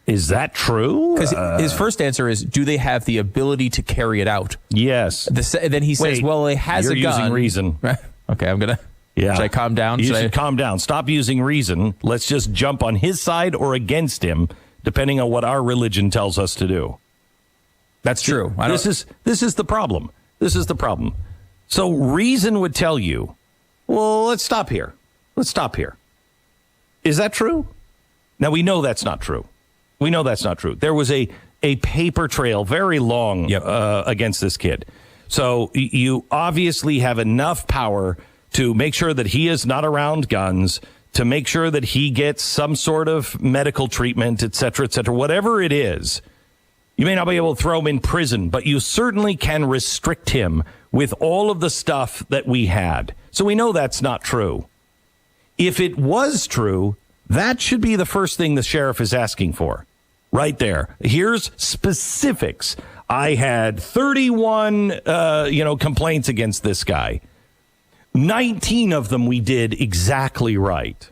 is that true? Because his first answer is, do they have the ability to carry it out? Yes. Then he says, well, it has a gun. You're using reason. Okay, I'm going to. Yeah. Should I calm down? You should calm down. Stop using reason. Let's just jump on his side or against him, depending on what our religion tells us to do. That's true. This is the problem. This is the problem. So reason would tell you, well, let's stop here. Let's stop here. Is that true? Now, we know that's not true. We know that's not true. There was a paper trail very long against this kid. So you obviously have enough power to make sure that he is not around guns, to make sure that he gets some sort of medical treatment, et cetera, whatever it is. You may not be able to throw him in prison, but you certainly can restrict him with all of the stuff that we had. So we know that's not true. If it was true, that should be the first thing the sheriff is asking for. Right there. Here's specifics. I had 31, complaints against this guy. 19 of them we did exactly right.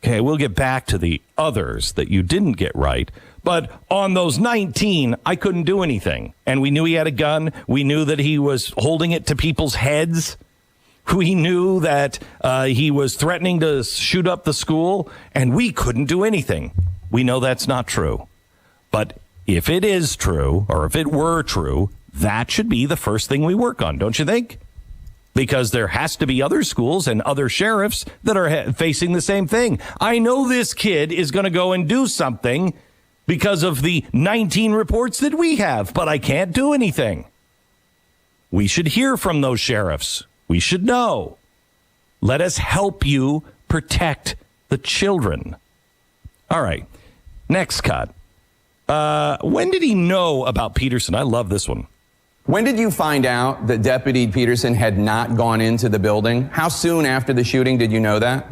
Okay, we'll get back to the others that you didn't get right. But on those 19, I couldn't do anything. And we knew he had a gun. We knew that he was holding it to people's heads. We knew that he was threatening to shoot up the school. And we couldn't do anything. We know that's not true. But if it is true, or if it were true, that should be the first thing we work on, don't you think? Because there has to be other schools and other sheriffs that are facing the same thing. I know this kid is going to go and do something because of the 19 reports that we have, but I can't do anything. We should hear from those sheriffs. We should know. Let us help you protect the children. All right. Next cut. When did he know about Peterson? I love this one. When did you find out that Deputy Peterson had not gone into the building? How soon after the shooting did you know that?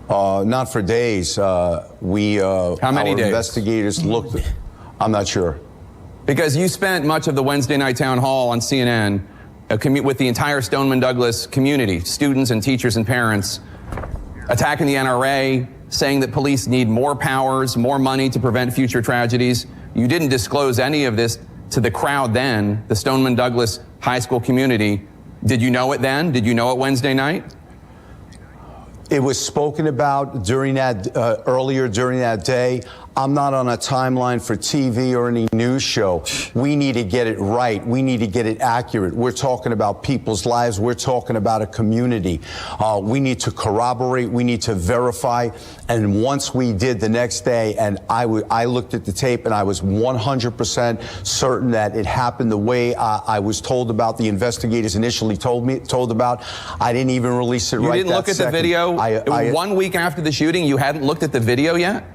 Not for days. How many days? Investigators looked. I'm not sure. Because you spent much of the Wednesday night town hall on CNN with the entire Stoneman Douglas community, students and teachers and parents, attacking the NRA, saying that police need more powers, more money to prevent future tragedies. You didn't disclose any of this to the crowd then, the Stoneman Douglas high school community. Did you know it then? Did you know it Wednesday night? It was spoken about during that earlier during that day. I'm not on a timeline for TV or any news show. We need to get it right. We need to get it accurate. We're talking about people's lives. We're talking about a community. We need to corroborate. We need to verify. And once we did the next day, and I looked at the tape, and I was 100% certain that it happened the way I was told about. The investigators initially told about. I didn't even release it. You didn't look at the video. It was 1 week after the shooting. You hadn't looked at the video yet?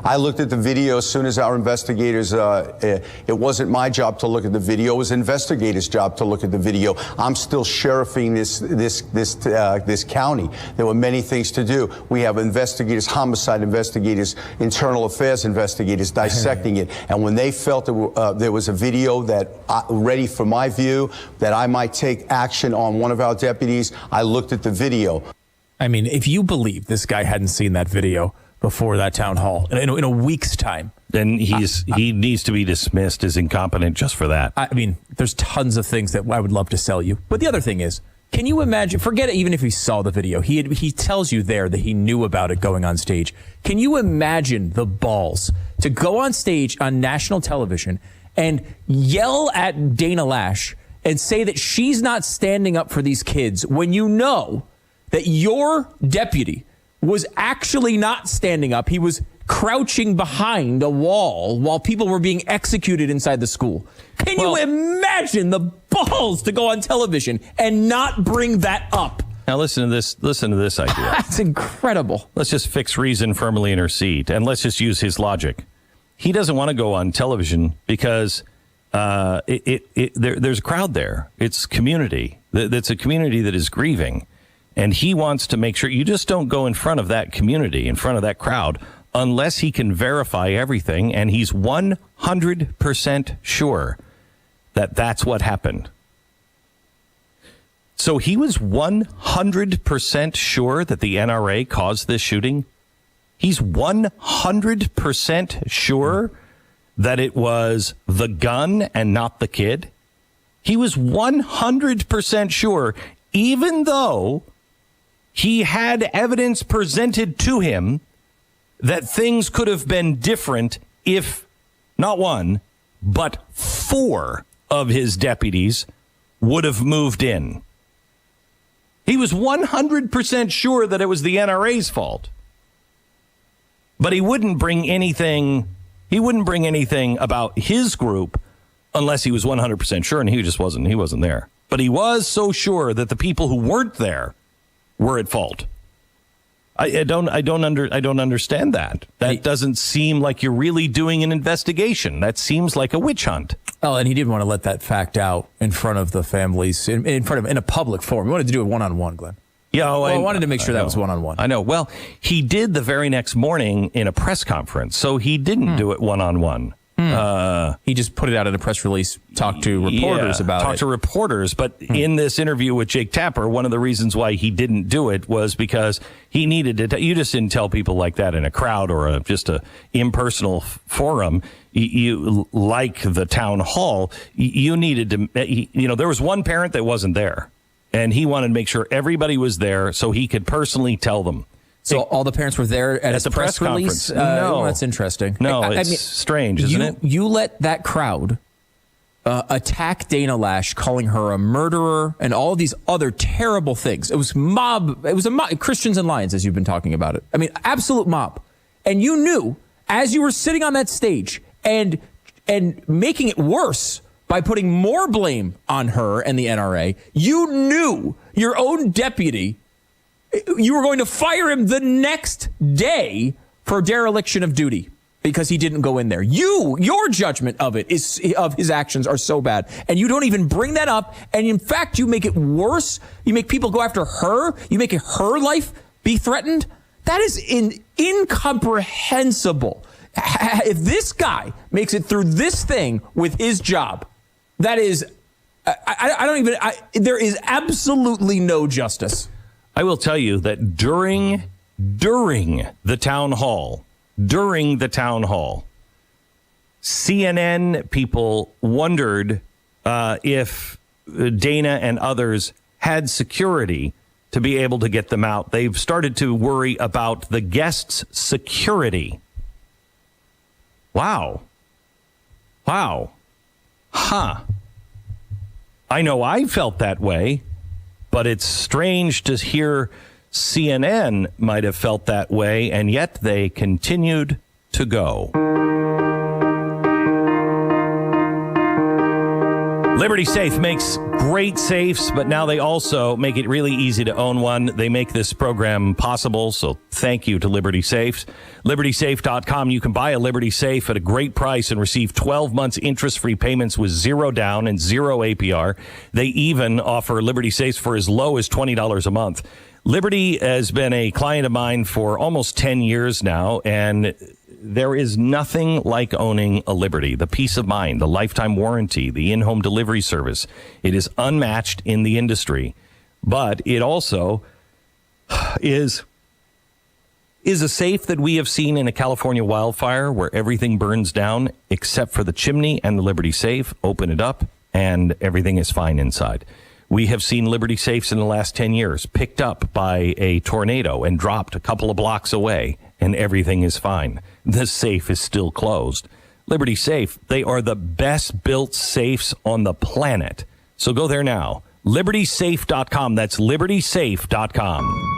I looked at the video as soon as our investigators, it wasn't my job to look at the video, it was investigators' job to look at the video. I'm still sheriffing this county. There were many things to do. We have investigators, homicide investigators, internal affairs investigators dissecting it. And when they felt there was a video that ready for my view, that I might take action on one of our deputies, I looked at the video. I mean, if you believe this guy hadn't seen that video before that town hall in a week's time, then he needs to be dismissed as incompetent just for that. I mean, there's tons of things that I would love to sell you. But the other thing is, can you imagine, forget it, even if he saw the video, he tells you there that he knew about it going on stage. Can you imagine the balls to go on stage on national television and yell at Dana Lash and say that she's not standing up for these kids when you know that your deputy was actually not standing up? He was crouching behind a wall while people were being executed inside the school. Can you imagine the balls to go on television and not bring that up? Now listen to this idea. That's incredible. Let's just fix reason firmly in her seat, and let's just use his logic. He doesn't want to go on television because there's a crowd there. It's community. It's a community that is grieving. And he wants to make sure you just don't go in front of that community, in front of that crowd, unless he can verify everything. And he's 100% sure that that's what happened. So he was 100% sure that the NRA caused this shooting. He's 100% sure that it was the gun and not the kid. He was 100% sure, even though he had evidence presented to him that things could have been different if not one, but 4 of his deputies would have moved in. He was 100% sure that it was the NRA's fault. But he wouldn't bring anything about his group unless he was 100% sure, and he wasn't there. But he was so sure that the people who weren't there were at fault. I don't understand that. That doesn't seem like you're really doing an investigation. That seems like a witch hunt. Oh, and he didn't want to let that fact out in front of the families, in a public forum. He wanted to do it one-on-one, Glenn. Yeah, I wanted to make sure that was one-on-one. I know. Well, he did the very next morning in a press conference, so he didn't do it one-on-one. He just put it out in a press release, talked to reporters about it. Talked to reporters, but in this interview with Jake Tapper, one of the reasons why he didn't do it was because he needed to. You just didn't tell people like that in a crowd or just a impersonal forum. You like the town hall. You needed to. There was one parent that wasn't there, and he wanted to make sure everybody was there so he could personally tell them. So all the parents were there at the press conference? release? No. That's interesting. No, it's strange, isn't it? You let that crowd attack Dana Lash, calling her a murderer and all of these other terrible things. It was a mob, Christians and Lions, as you've been talking about it. I mean, absolute mob. And you knew, as you were sitting on that stage and making it worse by putting more blame on her and the NRA, you knew your own deputy, you were going to fire him the next day for dereliction of duty because he didn't go in there. Your judgment of his actions are so bad, and you don't even bring that up. And in fact, you make it worse. You make people go after her. You make her life be threatened. That is incomprehensible. If this guy makes it through this thing with his job, that is, there is absolutely no justice. I will tell you that during the town hall, CNN people wondered if Dana and others had security to be able to get them out. They've started to worry about the guests' security. Wow. Huh. I know I felt that way. But it's strange to hear CNN might have felt that way, and yet they continued to go. Liberty Safe makes great safes, but now they also make it really easy to own one. They make this program possible, so thank you to Liberty Safes. LibertySafe.com. You can buy a Liberty Safe at a great price and receive 12 months interest-free payments with $0 down and 0 APR. They even offer Liberty Safes for as low as $20 a month. Liberty has been a client of mine for almost 10 years now, and there is nothing like owning a Liberty. The peace of mind, the lifetime warranty, the in-home delivery service. It is unmatched in the industry, but it also is a safe that we have seen in a California wildfire where everything burns down except for the chimney and the Liberty Safe. Open it up and everything is fine inside. We have seen Liberty Safes in the last 10 years picked up by a tornado and dropped a couple of blocks away, and everything is fine. The safe is still closed. Liberty Safe, they are the best built safes on the planet. So go there now. LibertySafe.com. That's LibertySafe.com.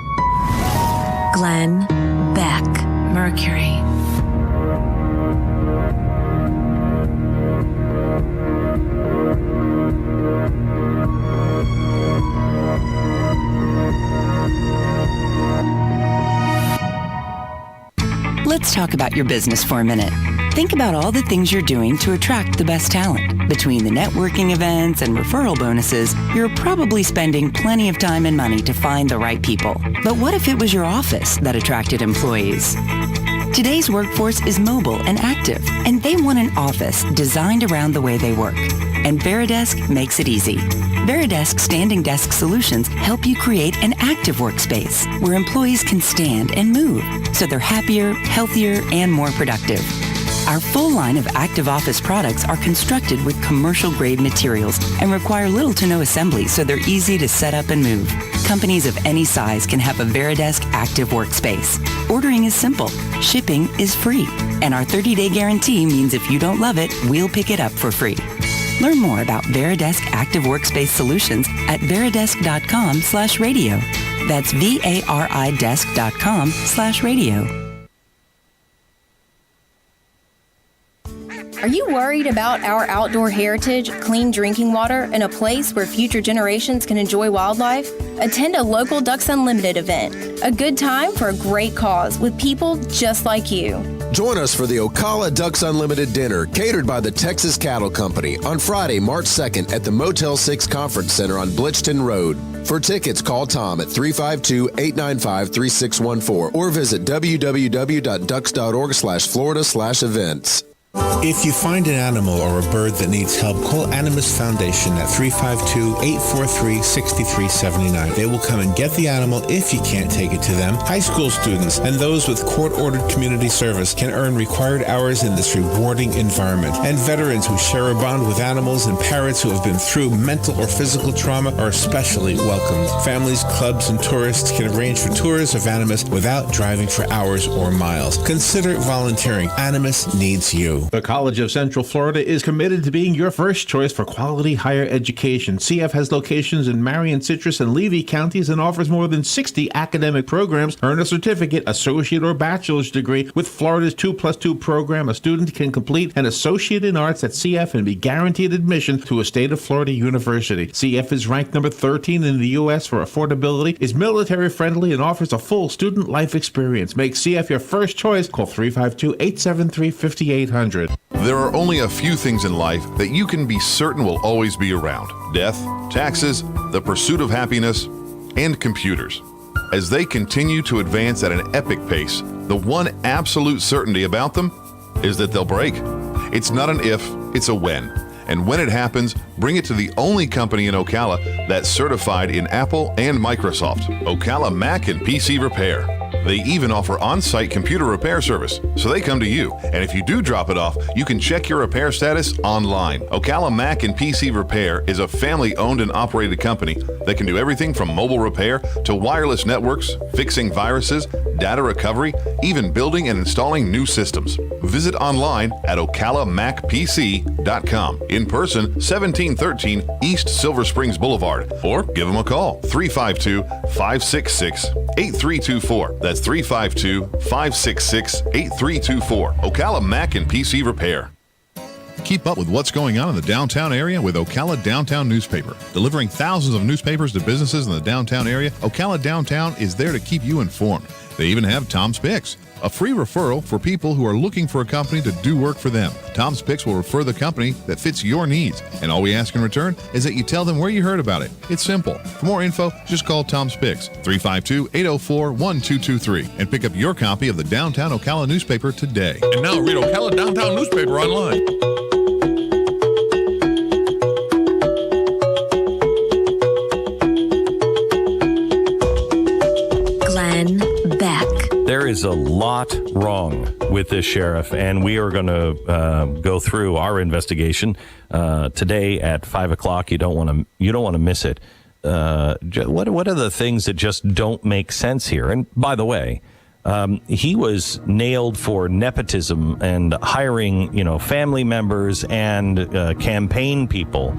Glenn Beck, Mercury. Let's talk about your business for a minute. Think about all the things you're doing to attract the best talent. Between the networking events and referral bonuses, you're probably spending plenty of time and money to find the right people. But what if it was your office that attracted employees? Today's workforce is mobile and active, and they want an office designed around the way they work. And Veridesk makes it easy. Veridesk standing desk solutions help you create an active workspace where employees can stand and move so they're happier, healthier, and more productive. Our full line of active office products are constructed with commercial-grade materials and require little to no assembly, so they're easy to set up and move. Companies of any size can have a Veridesk active workspace. Ordering is simple. Shipping is free. And our 30-day guarantee means if you don't love it, we'll pick it up for free. Learn more about Veridesk Active Workspace Solutions at veridesk.com/radio. That's VARIdesk.com/radio. Are you worried about our outdoor heritage, clean drinking water, and a place where future generations can enjoy wildlife? Attend a local Ducks Unlimited event. A good time for a great cause with people just like you. Join us for the Ocala Ducks Unlimited Dinner, catered by the Texas Cattle Company, on Friday, March 2nd at the Motel 6 Conference Center on Blitchton Road. For tickets, call Tom at 352-895-3614 or visit www.ducks.org/Florida/events. If you find an animal or a bird that needs help, call Animus Foundation at 352-843-6379. They will come and get the animal if you can't take it to them. High school students and those with court-ordered community service can earn required hours in this rewarding environment. And veterans who share a bond with animals and parents who have been through mental or physical trauma are especially welcomed. Families, clubs, and tourists can arrange for tours of Animus without driving for hours or miles. Consider volunteering. Animus needs you. The College of Central Florida is committed to being your first choice for quality higher education. CF has locations in Marion, Citrus, and Levy counties and offers more than 60 academic programs. Earn a certificate, associate, or bachelor's degree. With Florida's 2+2 program, a student can complete an associate in arts at CF and be guaranteed admission to a state of Florida university. CF is ranked number 13 in the U.S. for affordability, is military friendly, and offers a full student life experience. Make CF your first choice. Call 352-873-5800. There are only a few things in life that you can be certain will always be around: death, taxes, the pursuit of happiness, and computers. As they continue to advance at an epic pace, the one absolute certainty about them is that they'll break. It's not an if, it's a when. And when it happens, bring it to the only company in Ocala that's certified in Apple and Microsoft, Ocala Mac and PC Repair. They even offer on-site computer repair service, so they come to you. And if you do drop it off, you can check your repair status online. Ocala Mac and PC Repair is a family-owned and operated company that can do everything from mobile repair to wireless networks, fixing viruses, data recovery, even building and installing new systems. Visit online at ocalamacpc.com. In person, 1713 East Silver Springs Boulevard, or give them a call, 352-566-8324. That's 352-566-8324. Ocala Mac and PC Repair. Keep up with what's going on in the downtown area with Ocala Downtown Newspaper. Delivering thousands of newspapers to businesses in the downtown area, Ocala Downtown is there to keep you informed. They even have Tom's Picks, a free referral for people who are looking for a company to do work for them. Tom's Picks will refer the company that fits your needs, and all we ask in return is that you tell them where you heard about it. It's simple. For more info, just call Tom's Picks, 352-804-1223, and pick up your copy of the Downtown Ocala newspaper today. And now read Ocala Downtown newspaper online. There is a lot wrong with this sheriff, and we are going to go through our investigation today at 5 o'clock. You don't want to miss it. What are the things that just don't make sense here? And by the way, he was nailed for nepotism and hiring, family members and campaign people.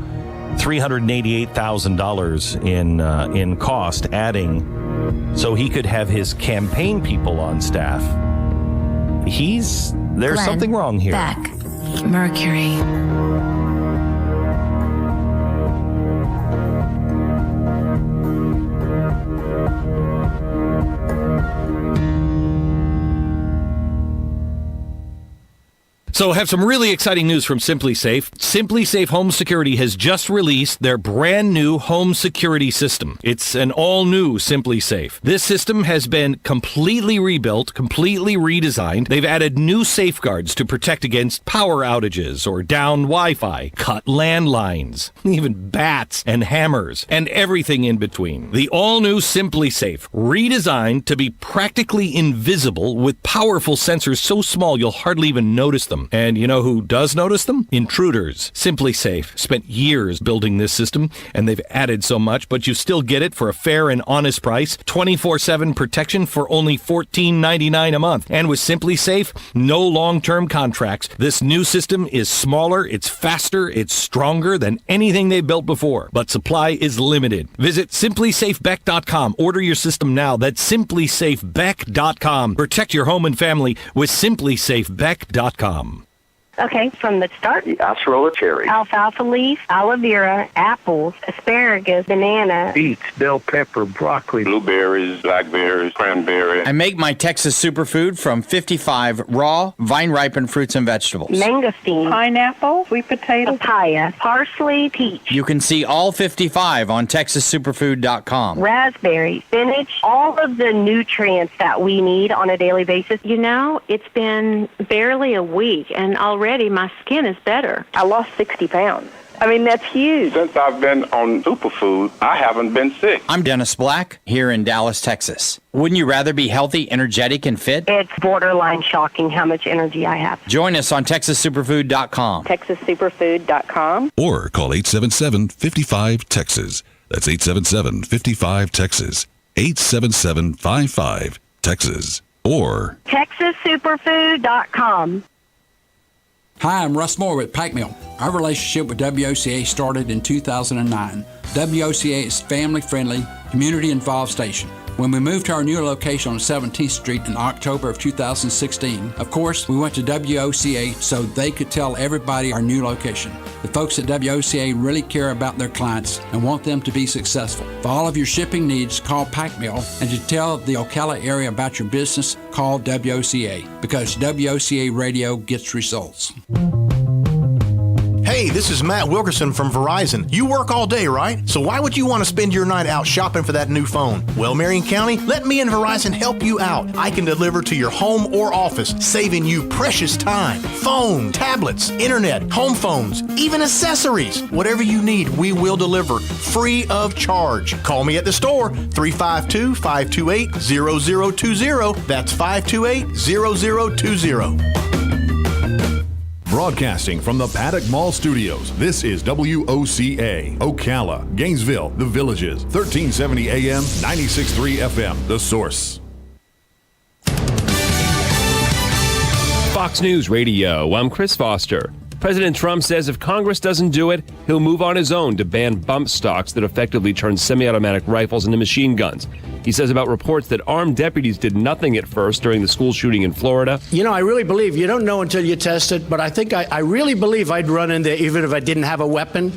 $388,000 in cost, adding so he could have his campaign people on staff. There's Glenn something wrong here. Beck, Mercury. So have some really exciting news from Simply Safe. Simply Safe Home Security has just released their brand new home security system. It's an all-new Simply Safe. This system has been completely rebuilt, completely redesigned. They've added new safeguards to protect against power outages or down Wi-Fi, cut landlines, even bats and hammers, and everything in between. The all-new Simply Safe, redesigned to be practically invisible with powerful sensors so small you'll hardly even notice them. And you know who does notice them? Intruders. Simply Safe spent years building this system, and they've added so much, but you still get it for a fair and honest price. 24/7 protection for only $14.99 a month. And with Simply Safe, no long-term contracts. This new system is smaller, it's faster, it's stronger than anything they've built before. But supply is limited. Visit simplysafebeck.com. Order your system now. That's simplysafebeck.com. Protect your home and family with simplysafebeck.com. Okay, from the start. The acerola cherry. Alfalfa leaf, aloe vera, apples, asparagus, banana. Beets, bell pepper, broccoli. Blueberries, blackberries, cranberry. I make my Texas superfood from 55 raw, vine-ripened fruits and vegetables. Mangosteen. Pineapple, sweet potato. Papaya, parsley, peach. You can see all 55 on TexasSuperfood.com. Raspberry, spinach, all of the nutrients that we need on a daily basis. You know, it's been barely a week, and already my skin is better. I lost 60 pounds. I mean, that's huge. Since I've been on superfood, I haven't been sick. I'm Dennis Black, here in Dallas, Texas. Wouldn't you rather be healthy, energetic, and fit? It's borderline shocking how much energy I have. Join us on TexasSuperfood.com. TexasSuperfood.com. Or call 877-55-TEXAS. That's 877-55-TEXAS. 877-55-TEXAS. Or TexasSuperfood.com. Hi, I'm Russ Moore with Pike Mill. Our relationship with WOCA started in 2009. WOCA is a family-friendly, community-involved station. When we moved to our new location on 17th Street in October of 2016, of course, we went to WOCA so they could tell everybody our new location. The folks at WOCA really care about their clients and want them to be successful. For all of your shipping needs, call Pike Mill, and to tell the Ocala area about your business, call WOCA, because WOCA radio gets results. Hey, this is Matt Wilkerson from Verizon. You work all day, right? So why would you want to spend your night out shopping for that new phone? Well, Marion County, let me and Verizon help you out. I can deliver to your home or office, saving you precious time. Phone, tablets, internet, home phones, even accessories. Whatever you need, we will deliver free of charge. Call me at the store, 352-528-0020. That's 528-0020. Broadcasting from the Paddock Mall Studios, this is WOCA, Ocala, Gainesville, The Villages, 1370 AM, 96.3 FM, The Source. Fox News Radio, I'm Chris Foster. President Trump says if Congress doesn't do it, he'll move on his own to ban bump stocks that effectively turn semi-automatic rifles into machine guns. He says about reports that armed deputies did nothing at first during the school shooting in Florida. You know, I really believe, you don't know until you test it, but I think I really believe I'd run in there even if I didn't have a weapon.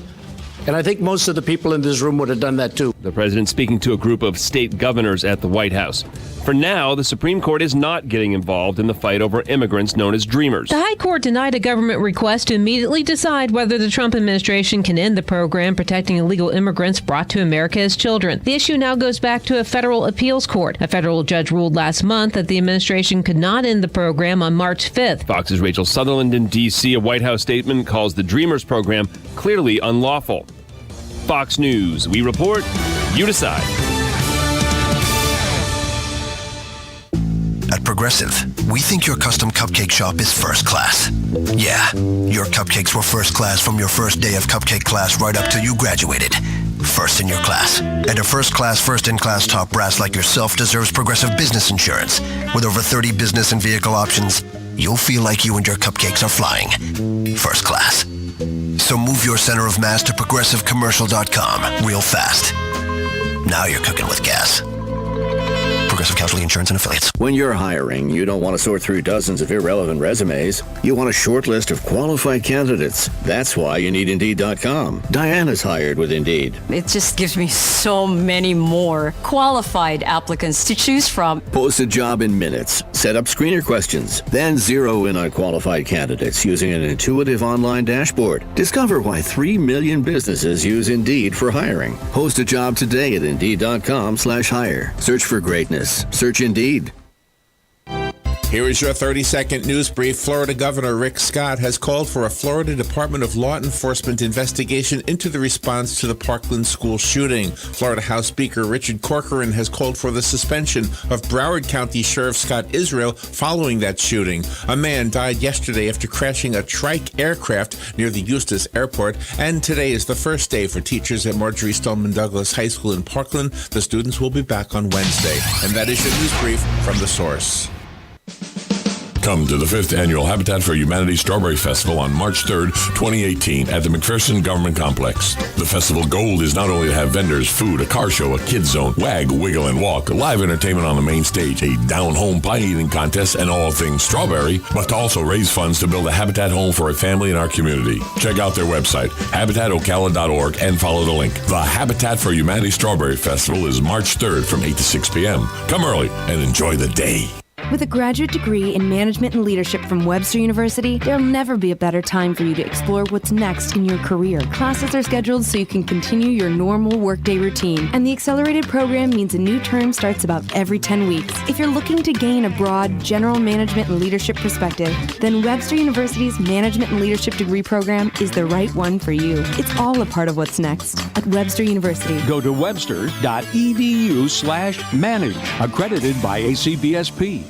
And I think most of the people in this room would have done that too. The president speaking to a group of state governors at the White House. For now, the Supreme Court is not getting involved in the fight over immigrants known as Dreamers. The High Court denied a government request to immediately decide whether the Trump administration can end the program protecting illegal immigrants brought to America as children. The issue now goes back to a federal appeals court. A federal judge ruled last month that the administration could not end the program on March 5th. Fox's Rachel Sutherland in D.C. A White House statement calls the Dreamers program clearly unlawful. Fox News. We report, you decide. At Progressive, we think your custom cupcake shop is first class. Yeah, your cupcakes were first class from your first day of cupcake class right up till you graduated. First in your class. And a first-class, first-in-class top brass like yourself deserves Progressive business insurance. With over 30 business and vehicle options, you'll feel like you and your cupcakes are flying. First class. So move your center of mass to ProgressiveCommercial.com real fast. Now you're cooking with gas. Progressive Casualty Insurance and Affiliates. When you're hiring, you don't want to sort through dozens of irrelevant resumes. You want a short list of qualified candidates. That's why you need Indeed.com. Diana's hired with Indeed. It just gives me so many more qualified applicants to choose from. Post a job in minutes. Set up screener questions. Then zero in on qualified candidates using an intuitive online dashboard. Discover why 3 million businesses use Indeed for hiring. Post a job today at Indeed.com/hire. Search for greatness. Search Indeed. Here is your 30-second news brief. Florida Governor Rick Scott has called for a Florida Department of Law Enforcement investigation into the response to the Parkland school shooting. Florida House Speaker Richard Corcoran has called for the suspension of Broward County Sheriff Scott Israel following that shooting. A man died yesterday after crashing a trike aircraft near the Eustis Airport, and today is the first day for teachers at Marjorie Stoneman Douglas High School in Parkland. The students will be back on Wednesday. And that is your news brief from The Source. Come to the 5th Annual Habitat for Humanity Strawberry Festival on March 3rd, 2018 at the McPherson Government Complex. The festival goal is not only to have vendors, food, a car show, a kids zone, wag, wiggle, and walk, live entertainment on the main stage, a down-home pie-eating contest, and all things strawberry, but to also raise funds to build a habitat home for a family in our community. Check out their website, habitatocala.org, and follow the link. The Habitat for Humanity Strawberry Festival is March 3rd from 8 to 6 p.m. Come early and enjoy the day. With a graduate degree in management and leadership from Webster University, there'll never be a better time for you to explore what's next in your career. Classes are scheduled so you can continue your normal workday routine, and the accelerated program means a new term starts about every 10 weeks. If you're looking to gain a broad general management and leadership perspective, then Webster University's management and leadership degree program is the right one for you. It's all a part of what's next at Webster University. Go to webster.edu/manage, accredited by ACBSP.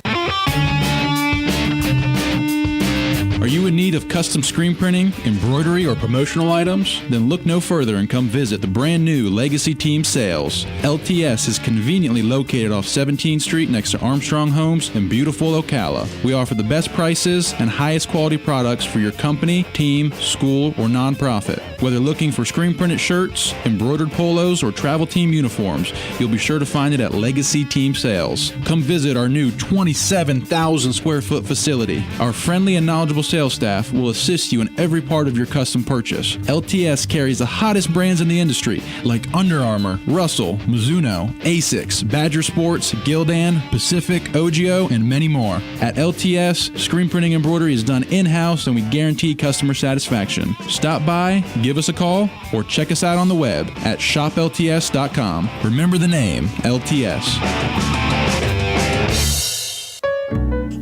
Are you in need of custom screen printing, embroidery, or promotional items? Then look no further and come visit the brand new Legacy Team Sales. LTS is conveniently located off 17th Street next to Armstrong Homes in beautiful Ocala. We offer the best prices and highest quality products for your company, team, school, or nonprofit. Whether looking for screen printed shirts, embroidered polos, or travel team uniforms, you'll be sure to find it at Legacy Team Sales. Come visit our new 27,000 square foot facility. Our friendly and knowledgeable sales staff will assist you in every part of your custom purchase. LTS carries the hottest brands in the industry like Under Armour, Russell, Mizuno, Asics, Badger Sports, Gildan, Pacific, Ogio, and many more. At LTS, screen printing embroidery is done in-house and we guarantee customer satisfaction. Stop by, give us a call, or check us out on the web at shoplts.com. Remember the name, LTS.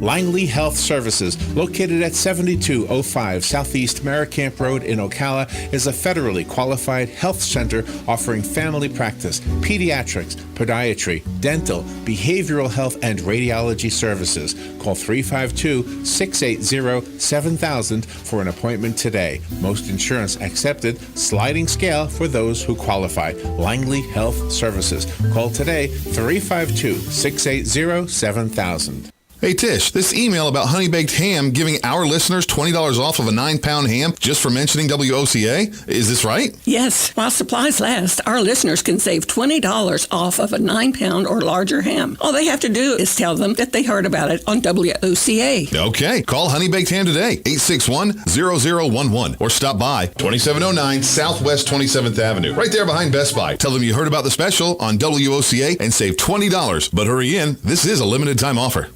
Langley Health Services, located at 7205 Southeast Merricamp Road in Ocala, is a federally qualified health center offering family practice, pediatrics, podiatry, dental, behavioral health, and radiology services. Call 352-680-7000 for an appointment today. Most insurance accepted, sliding scale for those who qualify. Langley Health Services. Call today, 352-680-7000. Hey Tish, this email about Honey Baked Ham giving our listeners $20 off of a 9-pound ham just for mentioning WOCA, is this right? Yes, while supplies last, our listeners can save $20 off of a 9-pound or larger ham. All they have to do is tell them that they heard about it on WOCA. Okay, call Honey Baked Ham today, 861-0011, or stop by 2709 Southwest 27th Avenue, right there behind Best Buy. Tell them you heard about the special on WOCA and save $20. But hurry in, this is a limited time offer.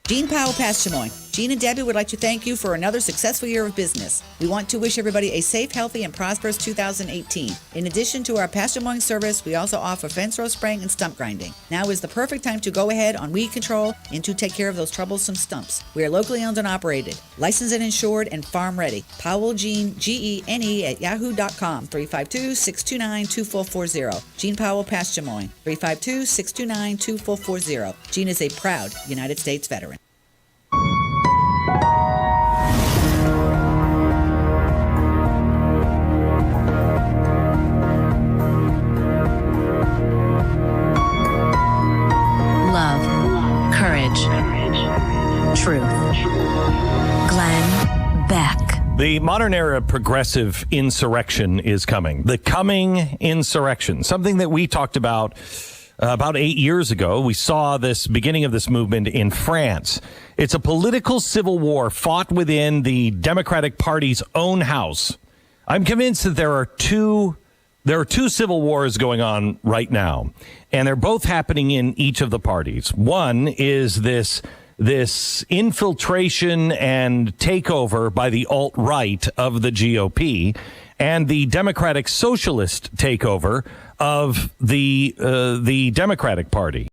Gene Powell, Past Des Moines. Gene and Debbie would like to thank you for another successful year of business. We want to wish everybody a safe, healthy, and prosperous 2018. In addition to our Past Des Moines service, we also offer fence row spraying and stump grinding. Now is the perfect time to go ahead on weed control and to take care of those troublesome stumps. We are locally owned and operated, licensed and insured, and farm ready. Powell Gene, Gene at yahoo.com, 352-629-2440. Gene Powell, Past Des Moines, 352-629-2440. Gene is a proud United States veteran. Love, courage, truth. Glenn Beck. The modern era progressive insurrection is coming. The coming insurrection, something that we talked about 8 years ago. We saw this beginning of this movement in France. It's a political civil war fought within the Democratic Party's own house. I'm convinced that there are two civil wars going on right now, and they're both happening in each of the parties. One is this infiltration and takeover by the alt-right of the GOP, and the Democratic Socialist takeover of the Democratic Party.